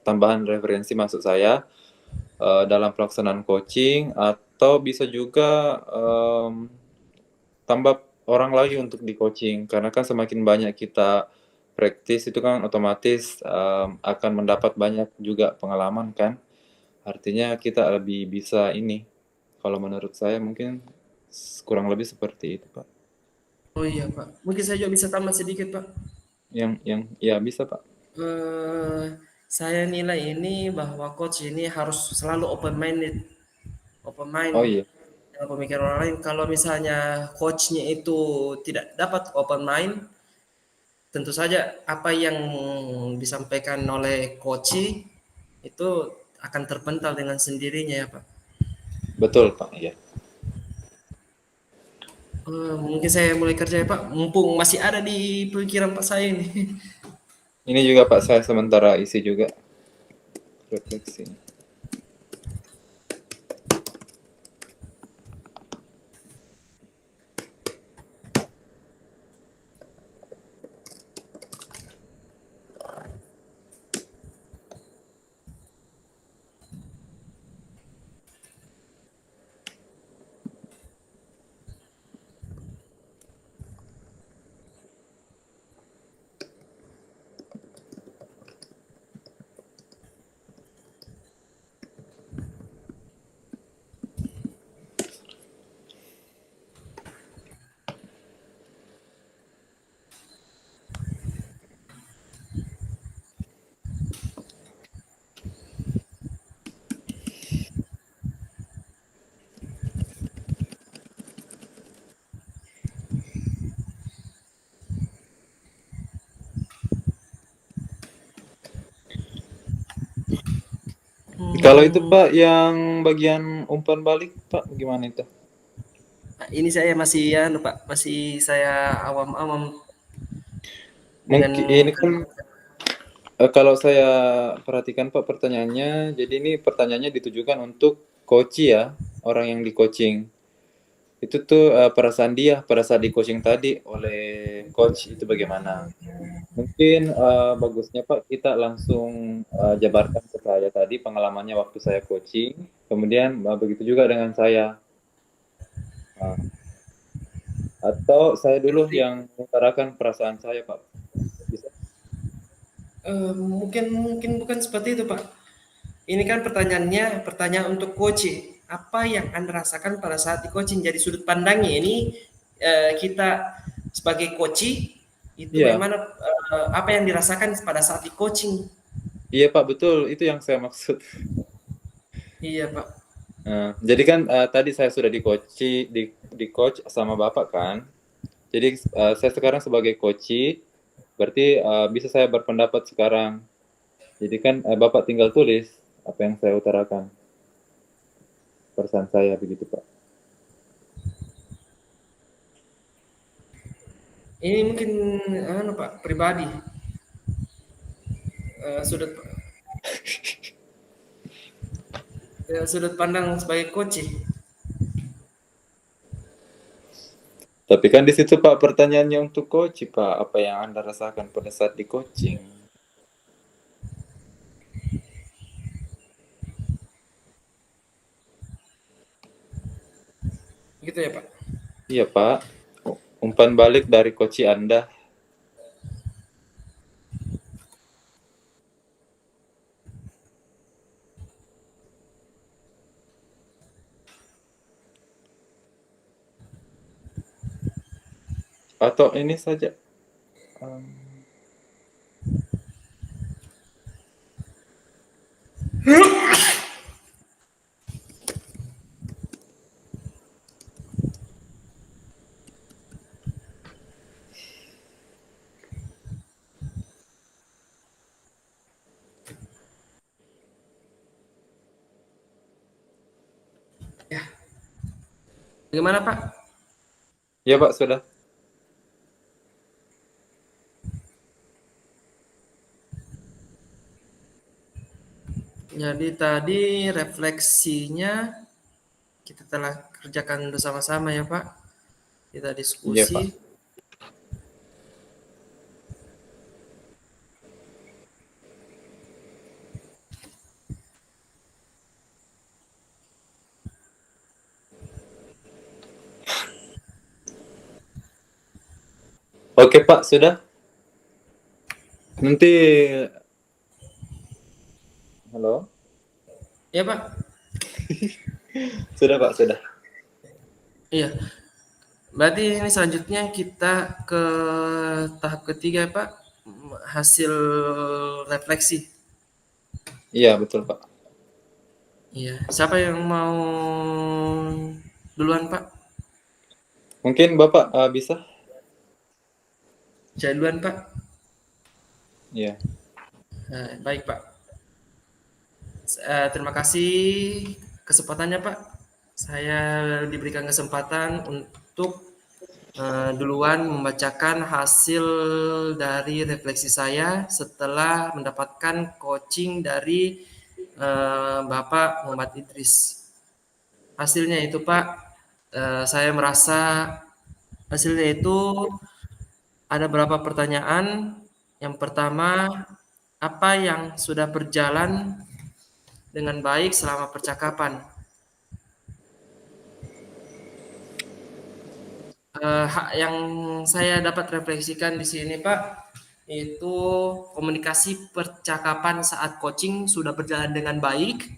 tambahan referensi maksud saya dalam pelaksanaan coaching atau bisa juga tambah orang lagi untuk di coaching karena kan semakin banyak kita praktis itu kan otomatis akan mendapat banyak juga pengalaman kan. Artinya kita lebih bisa ini. Kalau menurut saya mungkin kurang lebih seperti itu Pak. Oh iya Pak, mungkin saya juga bisa tambah sedikit Pak. Yang ya bisa Pak. Eh, saya nilai ini bahwa coach ini harus selalu open minded, open mind Oh iya. dengan pemikiran orang lain. Kalau misalnya coachnya itu tidak dapat open mind, tentu saja apa yang disampaikan oleh coach itu akan terpental dengan sendirinya ya Pak. Betul Pak, ya. Mungkin saya mulai kerja ya Pak, mumpung masih ada di pikiran Pak saya ini. Ini juga Pak saya sementara isi juga refleksi. Kalau itu Hmm, Pak yang bagian umpan balik Pak gimana itu? ini saya masih ya, Pak, masih saya awam-awam dengan Mungkin ini kan kalau saya perhatikan Pak pertanyaannya, jadi ini pertanyaannya ditujukan untuk coach ya, orang yang di coaching. Itu tuh perasaan dia pada saat di coaching tadi oleh coach itu bagaimana? Mungkin bagusnya Pak kita langsung jabarkan ke saya tadi pengalamannya waktu saya coaching, kemudian begitu juga dengan saya. Nah, atau saya dulu seperti yang mengutarakan perasaan saya Pak. Bisa? mungkin mungkin bukan seperti itu, Pak. Ini kan pertanyaannya pertanyaan untuk coach. Apa yang Anda rasakan pada saat di coaching? Jadi sudut pandangnya ini kita sebagai coach itu Iya, bagaimana apa yang dirasakan pada saat di coaching? iya Pak betul itu yang saya maksud. Iya, Pak. Jadi kan tadi saya sudah di coach sama Bapak kan. Jadi saya sekarang sebagai coach, berarti bisa saya berpendapat sekarang. Jadi kan Bapak tinggal tulis apa yang saya utarakan, perasaan saya begitu Pak. Ini mungkin Pak, pribadi sudut sudut pandang sebagai coach. Tapi kan di situ Pak pertanyaannya untuk coach Pak, apa yang Anda rasakan pada saat di coaching? Gitu ya, Pak. Iya Pak, umpan balik dari coach Anda. Atau ini saja. Um, Ya, bagaimana, Pak? ya Pak sudah. Jadi tadi refleksinya kita telah kerjakan bersama-sama ya, Pak. Kita Iya Pak. diskusi. Oke Pak, sudah. Nanti, halo? Ya Pak. Sudah Pak, sudah. Iya. Berarti ini selanjutnya kita ke tahap ketiga ya Pak, hasil refleksi. Iya, betul Pak. Iya. Siapa yang mau duluan Pak? Mungkin Bapak bisa? Saya duluan Pak. Iya. Baik Pak. Terima kasih kesempatannya Pak. Saya diberikan kesempatan untuk duluan membacakan hasil dari refleksi saya setelah mendapatkan coaching dari Bapak Muhammad Idris. Hasilnya itu Pak, saya merasa hasilnya itu ada beberapa pertanyaan. Yang pertama, apa yang sudah berjalan dengan baik selama percakapan? Yang saya dapat refleksikan di sini Pak, itu komunikasi percakapan saat coaching sudah berjalan dengan baik.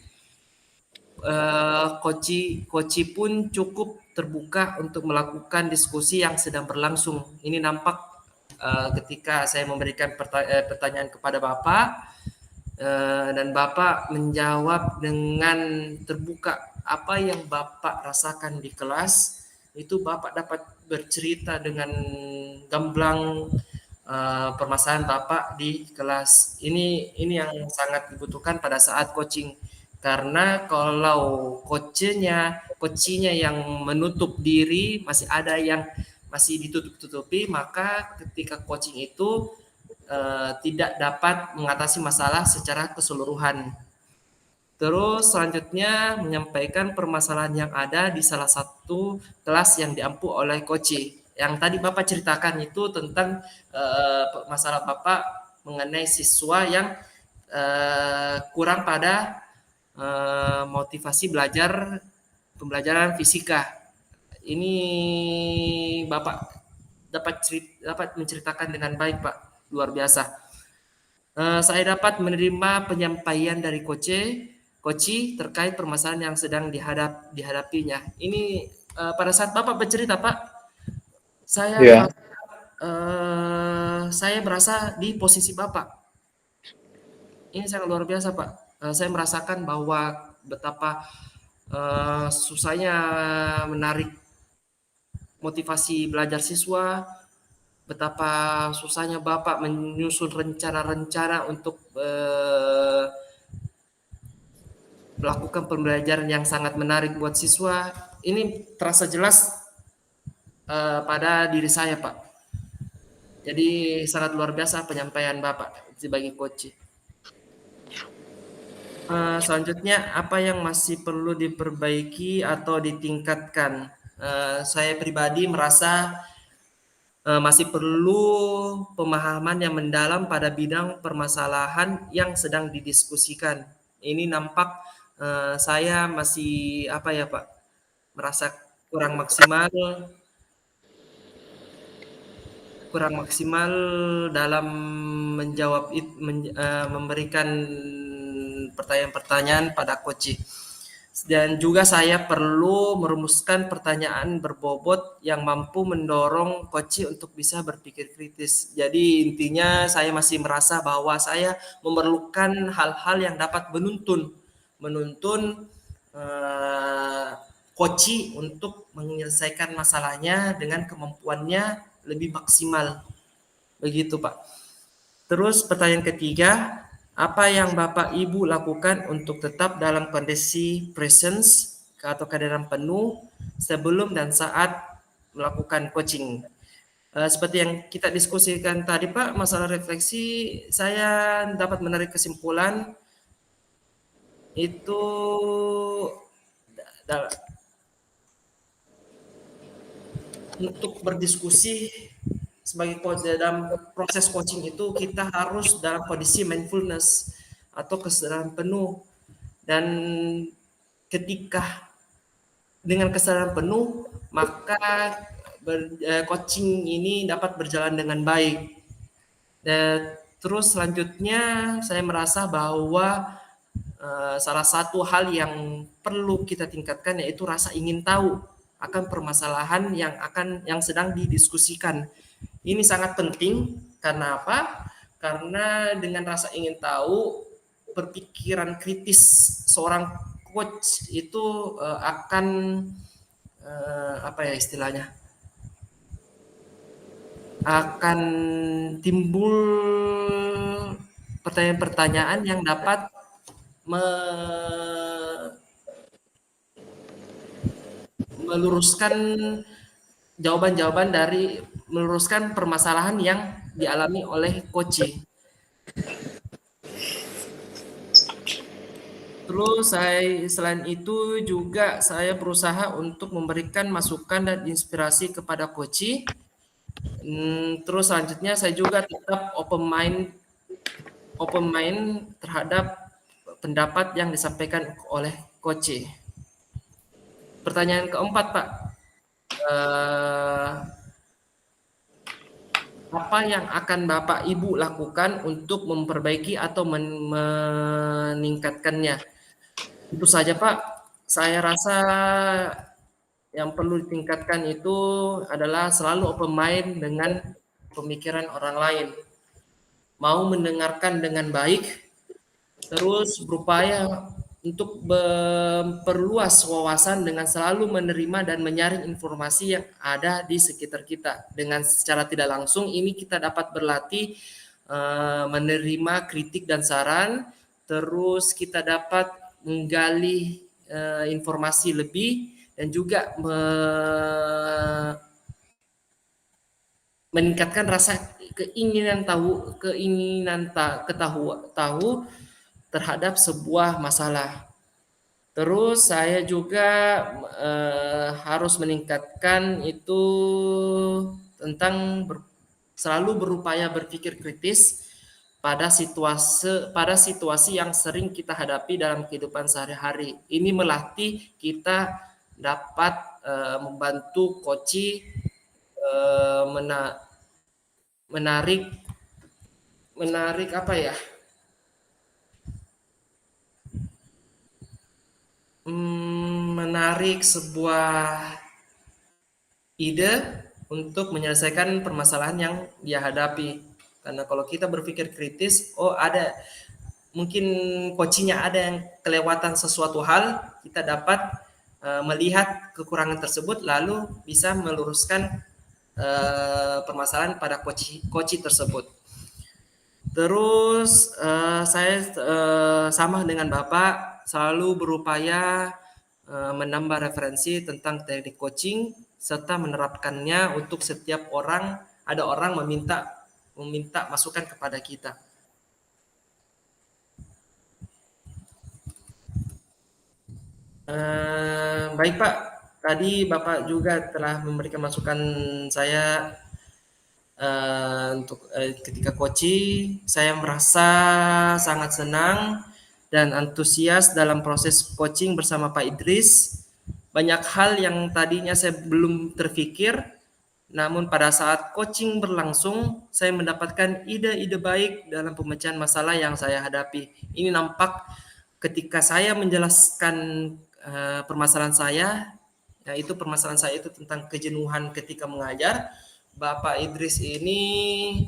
Koci pun cukup terbuka untuk melakukan diskusi yang sedang berlangsung. Ini nampak ketika saya memberikan pertanyaan kepada Bapak, dan Bapak menjawab dengan terbuka apa yang Bapak rasakan di kelas. Itu Bapak dapat bercerita dengan gamblang permasalahan Bapak di kelas. Ini yang sangat dibutuhkan pada saat coaching. Karena kalau coachnya yang menutup diri, masih ada yang masih ditutup-tutupi, maka ketika coaching itu tidak dapat mengatasi masalah secara keseluruhan. Terus selanjutnya menyampaikan permasalahan yang ada di salah satu kelas yang diampu oleh coach. Yang tadi Bapak ceritakan itu tentang masalah Bapak mengenai siswa yang kurang pada motivasi pembelajaran fisika. Ini Bapak dapat menceritakan dengan baik Pak, luar biasa. Saya dapat menerima penyampaian dari Koci terkait permasalahan yang sedang dihadapinya. Ini pada saat Bapak bercerita Pak, saya Iya. merasa saya merasa di posisi Bapak. Ini sangat luar biasa Pak. Saya merasakan bahwa betapa susahnya menarik motivasi belajar siswa, betapa susahnya Bapak menyusun rencana-rencana untuk melakukan pembelajaran yang sangat menarik buat siswa. Ini terasa jelas pada diri saya, Pak. Jadi sangat luar biasa penyampaian Bapak sebagai coach. Selanjutnya, apa yang masih perlu diperbaiki atau ditingkatkan? Saya pribadi merasa masih perlu pemahaman yang mendalam pada bidang permasalahan yang sedang didiskusikan. Ini nampak saya masih apa ya Pak, merasa kurang maksimal dalam menjawab memberikan pertanyaan-pertanyaan pada coach. Dan juga saya perlu merumuskan pertanyaan berbobot yang mampu mendorong coach untuk bisa berpikir kritis. Jadi intinya saya masih merasa bahwa saya memerlukan hal-hal yang dapat menuntun coach untuk menyelesaikan masalahnya dengan kemampuannya lebih maksimal. Begitu Pak. Terus pertanyaan ketiga, apa yang Bapak Ibu lakukan untuk tetap dalam kondisi presence atau keadaan penuh sebelum dan saat melakukan coaching? Seperti yang kita diskusikan tadi Pak, masalah refleksi, saya dapat menarik kesimpulan itu untuk berdiskusi sebagai coach dalam proses coaching itu kita harus dalam kondisi mindfulness atau kesadaran penuh, dan ketika dengan kesadaran penuh maka coaching ini dapat berjalan dengan baik. Dan terus selanjutnya saya merasa bahwa salah satu hal yang perlu kita tingkatkan yaitu rasa ingin tahu akan permasalahan yang sedang didiskusikan. Ini sangat penting karena apa? Karena dengan rasa ingin tahu, berpikiran kritis seorang coach itu akan apa ya istilahnya? Akan timbul pertanyaan-pertanyaan yang dapat meluruskan meluruskan permasalahan yang dialami oleh coach. Terus selain itu juga saya berusaha untuk memberikan masukan dan inspirasi kepada coach. Terus selanjutnya saya juga tetap open mind terhadap pendapat yang disampaikan oleh coach. Pertanyaan keempat, Pak. Apa yang akan Bapak Ibu lakukan untuk memperbaiki atau meningkatkannya? Itu saja, Pak. Saya rasa yang perlu ditingkatkan itu adalah selalu open mind dengan pemikiran orang lain. Mau mendengarkan dengan baik, terus berupaya untuk memperluas wawasan dengan selalu menerima dan menyaring informasi yang ada di sekitar kita. Dengan secara tidak langsung ini kita dapat berlatih menerima kritik dan saran, terus kita dapat menggali informasi lebih dan juga meningkatkan rasa keinginan tahu terhadap sebuah masalah. Terus saya juga harus meningkatkan itu tentang selalu berupaya berpikir kritis pada situasi yang sering kita hadapi dalam kehidupan sehari-hari. Ini melatih kita dapat membantu coach menarik apa ya? Menarik sebuah ide untuk menyelesaikan permasalahan yang dia hadapi. Karena kalau kita berpikir kritis, mungkin coachingnya ada yang kelewatan sesuatu hal, kita dapat melihat kekurangan tersebut lalu bisa meluruskan permasalahan pada coach tersebut. Terus saya sama dengan Bapak selalu berupaya menambah referensi tentang teknik coaching serta menerapkannya untuk setiap orang. Ada orang meminta masukan kepada kita. Baik Pak, tadi Bapak juga telah memberikan masukan saya untuk ketika coaching. Saya merasa sangat senang dan antusias dalam proses coaching bersama Pak Idris. Banyak hal yang tadinya saya belum terpikir, namun pada saat coaching berlangsung, saya mendapatkan ide-ide baik dalam pemecahan masalah yang saya hadapi. Ini nampak ketika saya menjelaskan permasalahan saya, yaitu permasalahan saya itu tentang kejenuhan ketika mengajar. Bapak Idris ini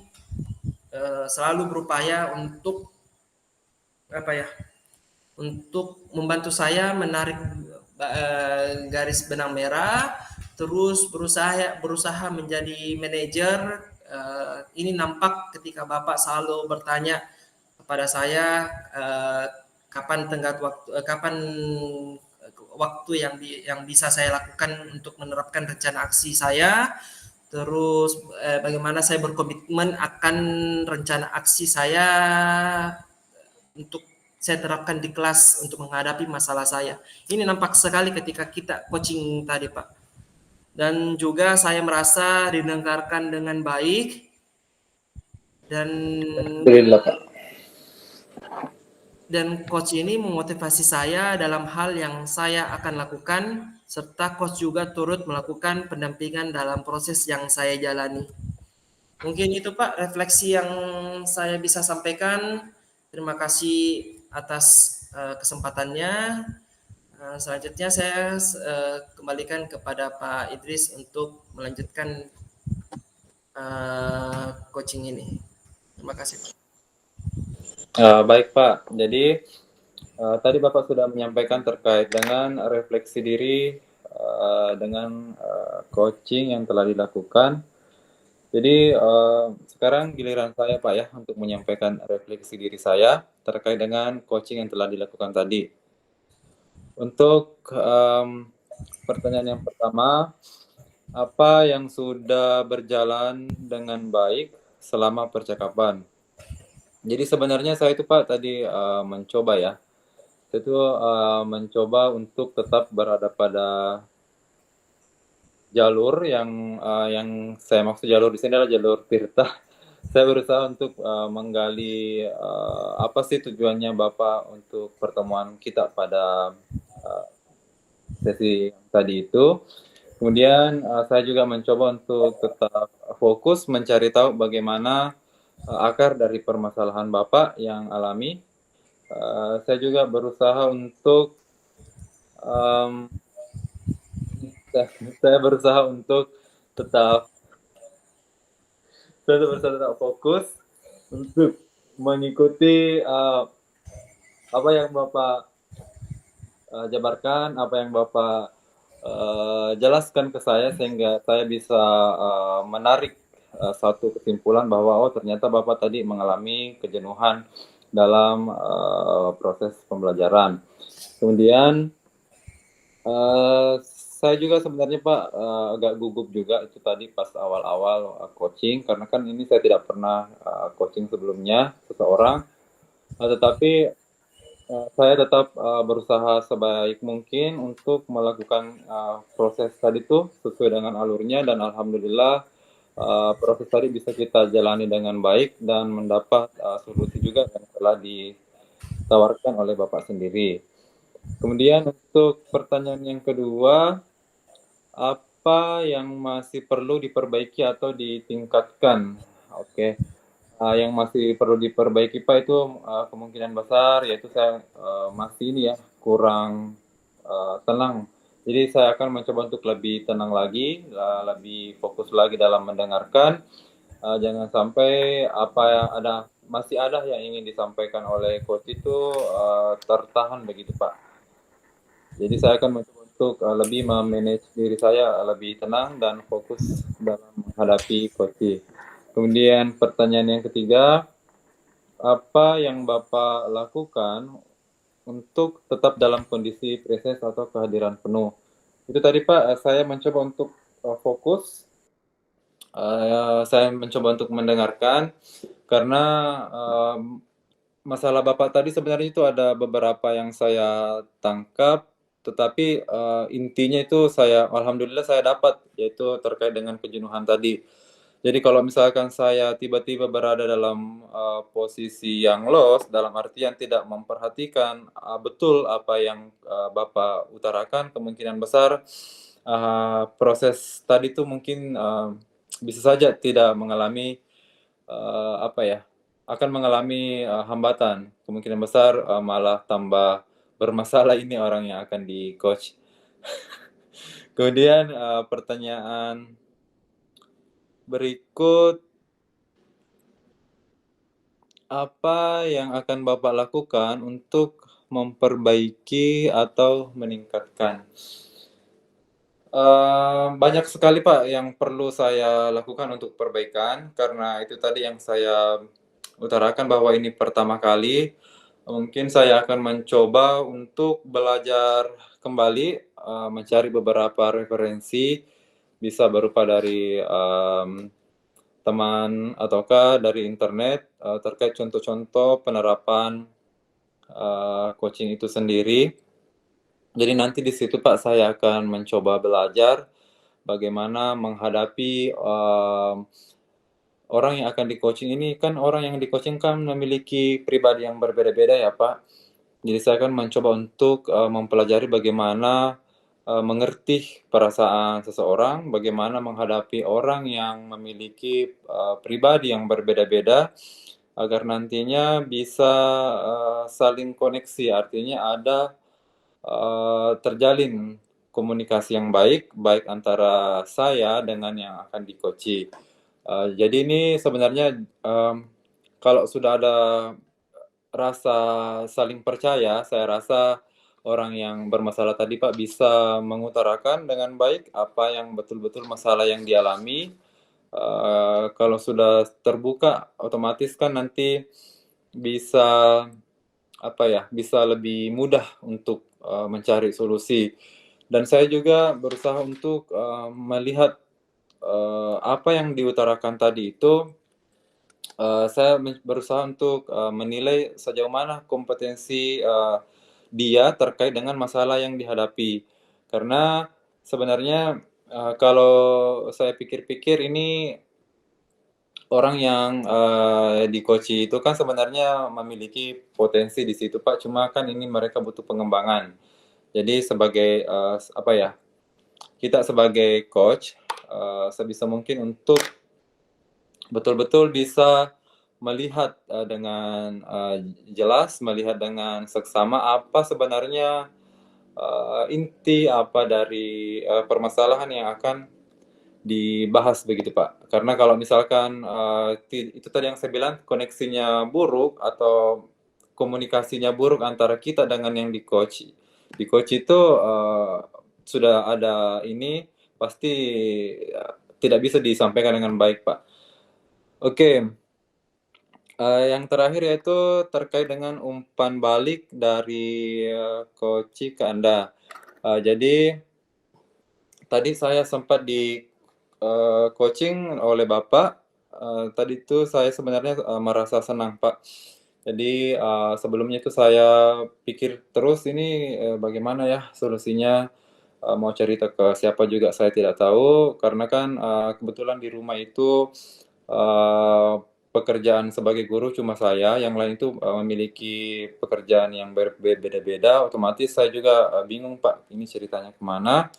selalu berupaya untuk untuk membantu saya menarik garis benang merah, terus berusaha menjadi manajer. Ini nampak ketika Bapak selalu bertanya kepada saya kapan waktu yang bisa saya lakukan untuk menerapkan rencana aksi saya, terus bagaimana saya berkomitmen akan rencana aksi saya untuk saya terapkan di kelas untuk menghadapi masalah saya. Ini nampak sekali ketika kita coaching tadi, Pak. Dan juga saya merasa didengarkan dengan baik dan Alhamdulillah, Pak. Dan coach ini memotivasi saya dalam hal yang saya akan lakukan serta coach juga turut melakukan pendampingan dalam proses yang saya jalani. Mungkin itu Pak refleksi yang saya bisa sampaikan. Terima kasih atas kesempatannya. Selanjutnya saya kembalikan kepada Pak Idris untuk melanjutkan coaching ini. Terima kasih Pak. Baik Pak, jadi tadi Bapak sudah menyampaikan terkait dengan refleksi diri dengan coaching yang telah dilakukan. Jadi sekarang giliran saya Pak ya untuk menyampaikan refleksi diri saya terkait dengan coaching yang telah dilakukan tadi. Untuk pertanyaan yang pertama, apa yang sudah berjalan dengan baik selama percakapan? Jadi sebenarnya saya itu Pak tadi mencoba ya, itu mencoba untuk tetap berada pada jalur yang saya maksud jalur di sini adalah jalur tirta. Saya berusaha untuk menggali apa sih tujuannya Bapak untuk pertemuan kita pada sesi tadi itu. Kemudian saya juga mencoba untuk tetap fokus mencari tahu bagaimana akar dari permasalahan Bapak yang alami. Saya juga berusaha untuk saya berusaha untuk tetap fokus untuk mengikuti apa yang Bapak jabarkan, apa yang Bapak jelaskan ke saya sehingga saya bisa menarik satu kesimpulan bahwa oh ternyata Bapak tadi mengalami kejenuhan dalam proses pembelajaran. Kemudian saya juga sebenarnya Pak agak gugup juga itu tadi pas awal-awal coaching karena kan ini saya tidak pernah coaching sebelumnya seseorang, tetapi saya tetap berusaha sebaik mungkin untuk melakukan proses tadi itu sesuai dengan alurnya dan alhamdulillah proses tadi bisa kita jalani dengan baik dan mendapat solusi juga yang telah ditawarkan oleh Bapak sendiri. Kemudian untuk pertanyaan yang kedua, apa yang masih perlu diperbaiki atau ditingkatkan? Oke. Yang masih perlu diperbaiki Pak itu kemungkinan besar yaitu saya masih ini ya kurang tenang. Jadi saya akan mencoba untuk lebih tenang lagi, lebih fokus lagi dalam mendengarkan. Jangan sampai apa yang masih ada yang ingin disampaikan oleh coach itu tertahan begitu Pak. Jadi saya akan mencoba untuk lebih memanage diri saya lebih tenang dan fokus dalam menghadapi coach. Kemudian pertanyaan yang ketiga, apa yang Bapak lakukan untuk tetap dalam kondisi presence atau kehadiran penuh? Itu tadi Pak, saya mencoba untuk fokus, saya mencoba untuk mendengarkan, karena masalah Bapak tadi sebenarnya itu ada beberapa yang saya tangkap, tetapi intinya itu alhamdulillah saya dapat, yaitu terkait dengan kejenuhan tadi. Jadi kalau misalkan saya tiba-tiba berada dalam posisi yang lost, dalam artian tidak memperhatikan betul apa yang Bapak utarakan, kemungkinan besar proses tadi itu mungkin bisa saja tidak mengalami apa ya, akan mengalami hambatan. Kemungkinan besar malah tambah bermasalah ini orang yang akan di-coach. Kemudian pertanyaan berikut, apa yang akan Bapak lakukan untuk memperbaiki atau meningkatkan? Banyak sekali Pak yang perlu saya lakukan untuk perbaikan, karena itu tadi yang saya utarakan bahwa ini pertama kali. Mungkin saya akan mencoba untuk belajar kembali, mencari beberapa referensi, bisa berupa dari teman ataukah dari internet terkait contoh-contoh penerapan coaching itu sendiri. Jadi nanti di situ Pak saya akan mencoba belajar bagaimana menghadapi orang yang akan di-coaching ini. Kan orang yang di-coaching kan memiliki pribadi yang berbeda-beda ya Pak. Jadi saya akan mencoba untuk mempelajari bagaimana mengerti perasaan seseorang, bagaimana menghadapi orang yang memiliki pribadi yang berbeda-beda, agar nantinya bisa saling koneksi, artinya ada terjalin komunikasi yang baik, baik antara saya dengan yang akan di-coaching. Jadi ini sebenarnya kalau sudah ada rasa saling percaya, saya rasa orang yang bermasalah tadi Pak bisa mengutarakan dengan baik apa yang betul-betul masalah yang dialami. Kalau sudah terbuka, otomatis kan nanti bisa apa ya, bisa lebih mudah untuk mencari solusi. Dan saya juga berusaha untuk melihat apa yang diutarakan tadi itu, saya berusaha untuk menilai sejauh mana kompetensi dia terkait dengan masalah yang dihadapi. Karena sebenarnya kalau saya pikir-pikir ini orang yang di-coach itu kan sebenarnya memiliki potensi di situ Pak, cuma kan ini mereka butuh pengembangan. Jadi sebagai apa ya, kita sebagai coach sebisa mungkin untuk betul-betul bisa melihat dengan jelas, melihat dengan seksama apa sebenarnya inti apa dari permasalahan yang akan dibahas begitu Pak. Karena kalau misalkan itu tadi yang saya bilang koneksinya buruk atau komunikasinya buruk antara kita dengan yang di coach itu sudah ada ini pasti tidak bisa disampaikan dengan baik Pak. Oke, yang terakhir yaitu terkait dengan umpan balik dari coach ke Anda. Jadi tadi saya sempat di coaching oleh Bapak. Tadi itu saya sebenarnya merasa senang Pak. Jadi sebelumnya itu saya pikir terus ini bagaimana ya solusinya, mau cerita ke siapa juga saya tidak tahu karena kan kebetulan di rumah itu pekerjaan sebagai guru cuma saya, yang lain itu memiliki pekerjaan yang berbeda-beda, otomatis saya juga bingung Pak, ini ceritanya kemana.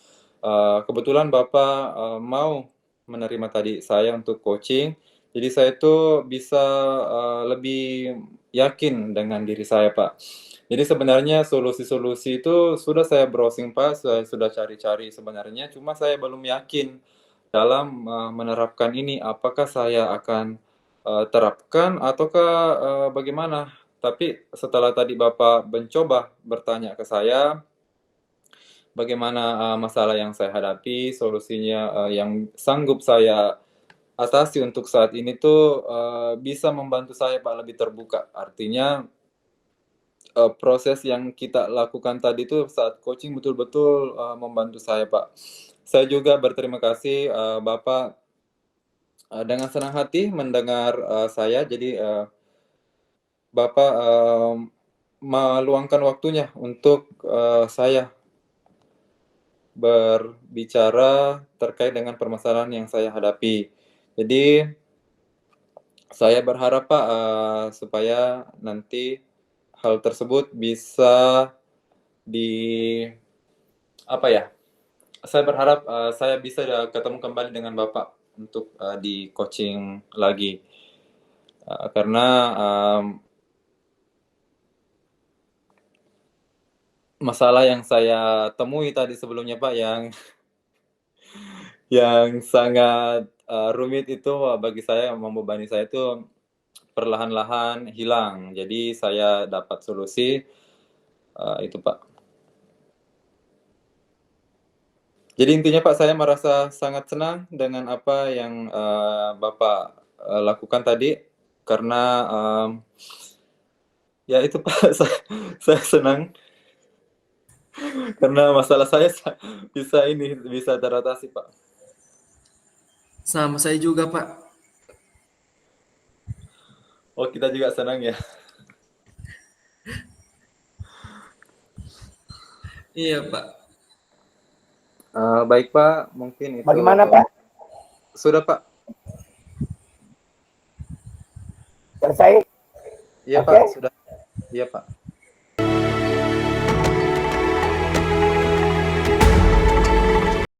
Kebetulan Bapak mau menerima tadi saya untuk coaching, jadi saya itu bisa lebih yakin dengan diri saya Pak. Jadi sebenarnya solusi-solusi itu sudah saya browsing Pak, saya sudah cari-cari sebenarnya, cuma saya belum yakin dalam menerapkan ini, apakah saya akan terapkan ataukah bagaimana. Tapi setelah tadi Bapak mencoba bertanya ke saya, bagaimana masalah yang saya hadapi, solusinya yang sanggup saya atasi untuk saat ini tuh bisa membantu saya Pak lebih terbuka. Artinya proses yang kita lakukan tadi tuh saat coaching betul-betul membantu saya Pak. Saya juga berterima kasih Bapak dengan senang hati mendengar saya. Jadi Bapak meluangkan waktunya untuk saya berbicara terkait dengan permasalahan yang saya hadapi. Jadi saya berharap Pak supaya nanti hal tersebut bisa apa ya? Saya berharap saya bisa ketemu kembali dengan Bapak untuk di coaching lagi. Karena masalah yang saya temui tadi sebelumnya Pak yang sangat rumit itu bagi saya, membebani saya itu perlahan-lahan hilang. Jadi saya dapat solusi itu Pak. Jadi intinya Pak, saya merasa sangat senang dengan apa yang Bapak lakukan tadi, karena ya itu Pak, saya senang karena masalah saya bisa teratasi Pak. Sama saya juga, Pak. Oh, kita juga senang ya. Iya, Pak. Baik Pak, mungkin itu. Bagaimana Pak? Sudah Pak. Selesai? Iya Oke. Pak, sudah. Iya Pak.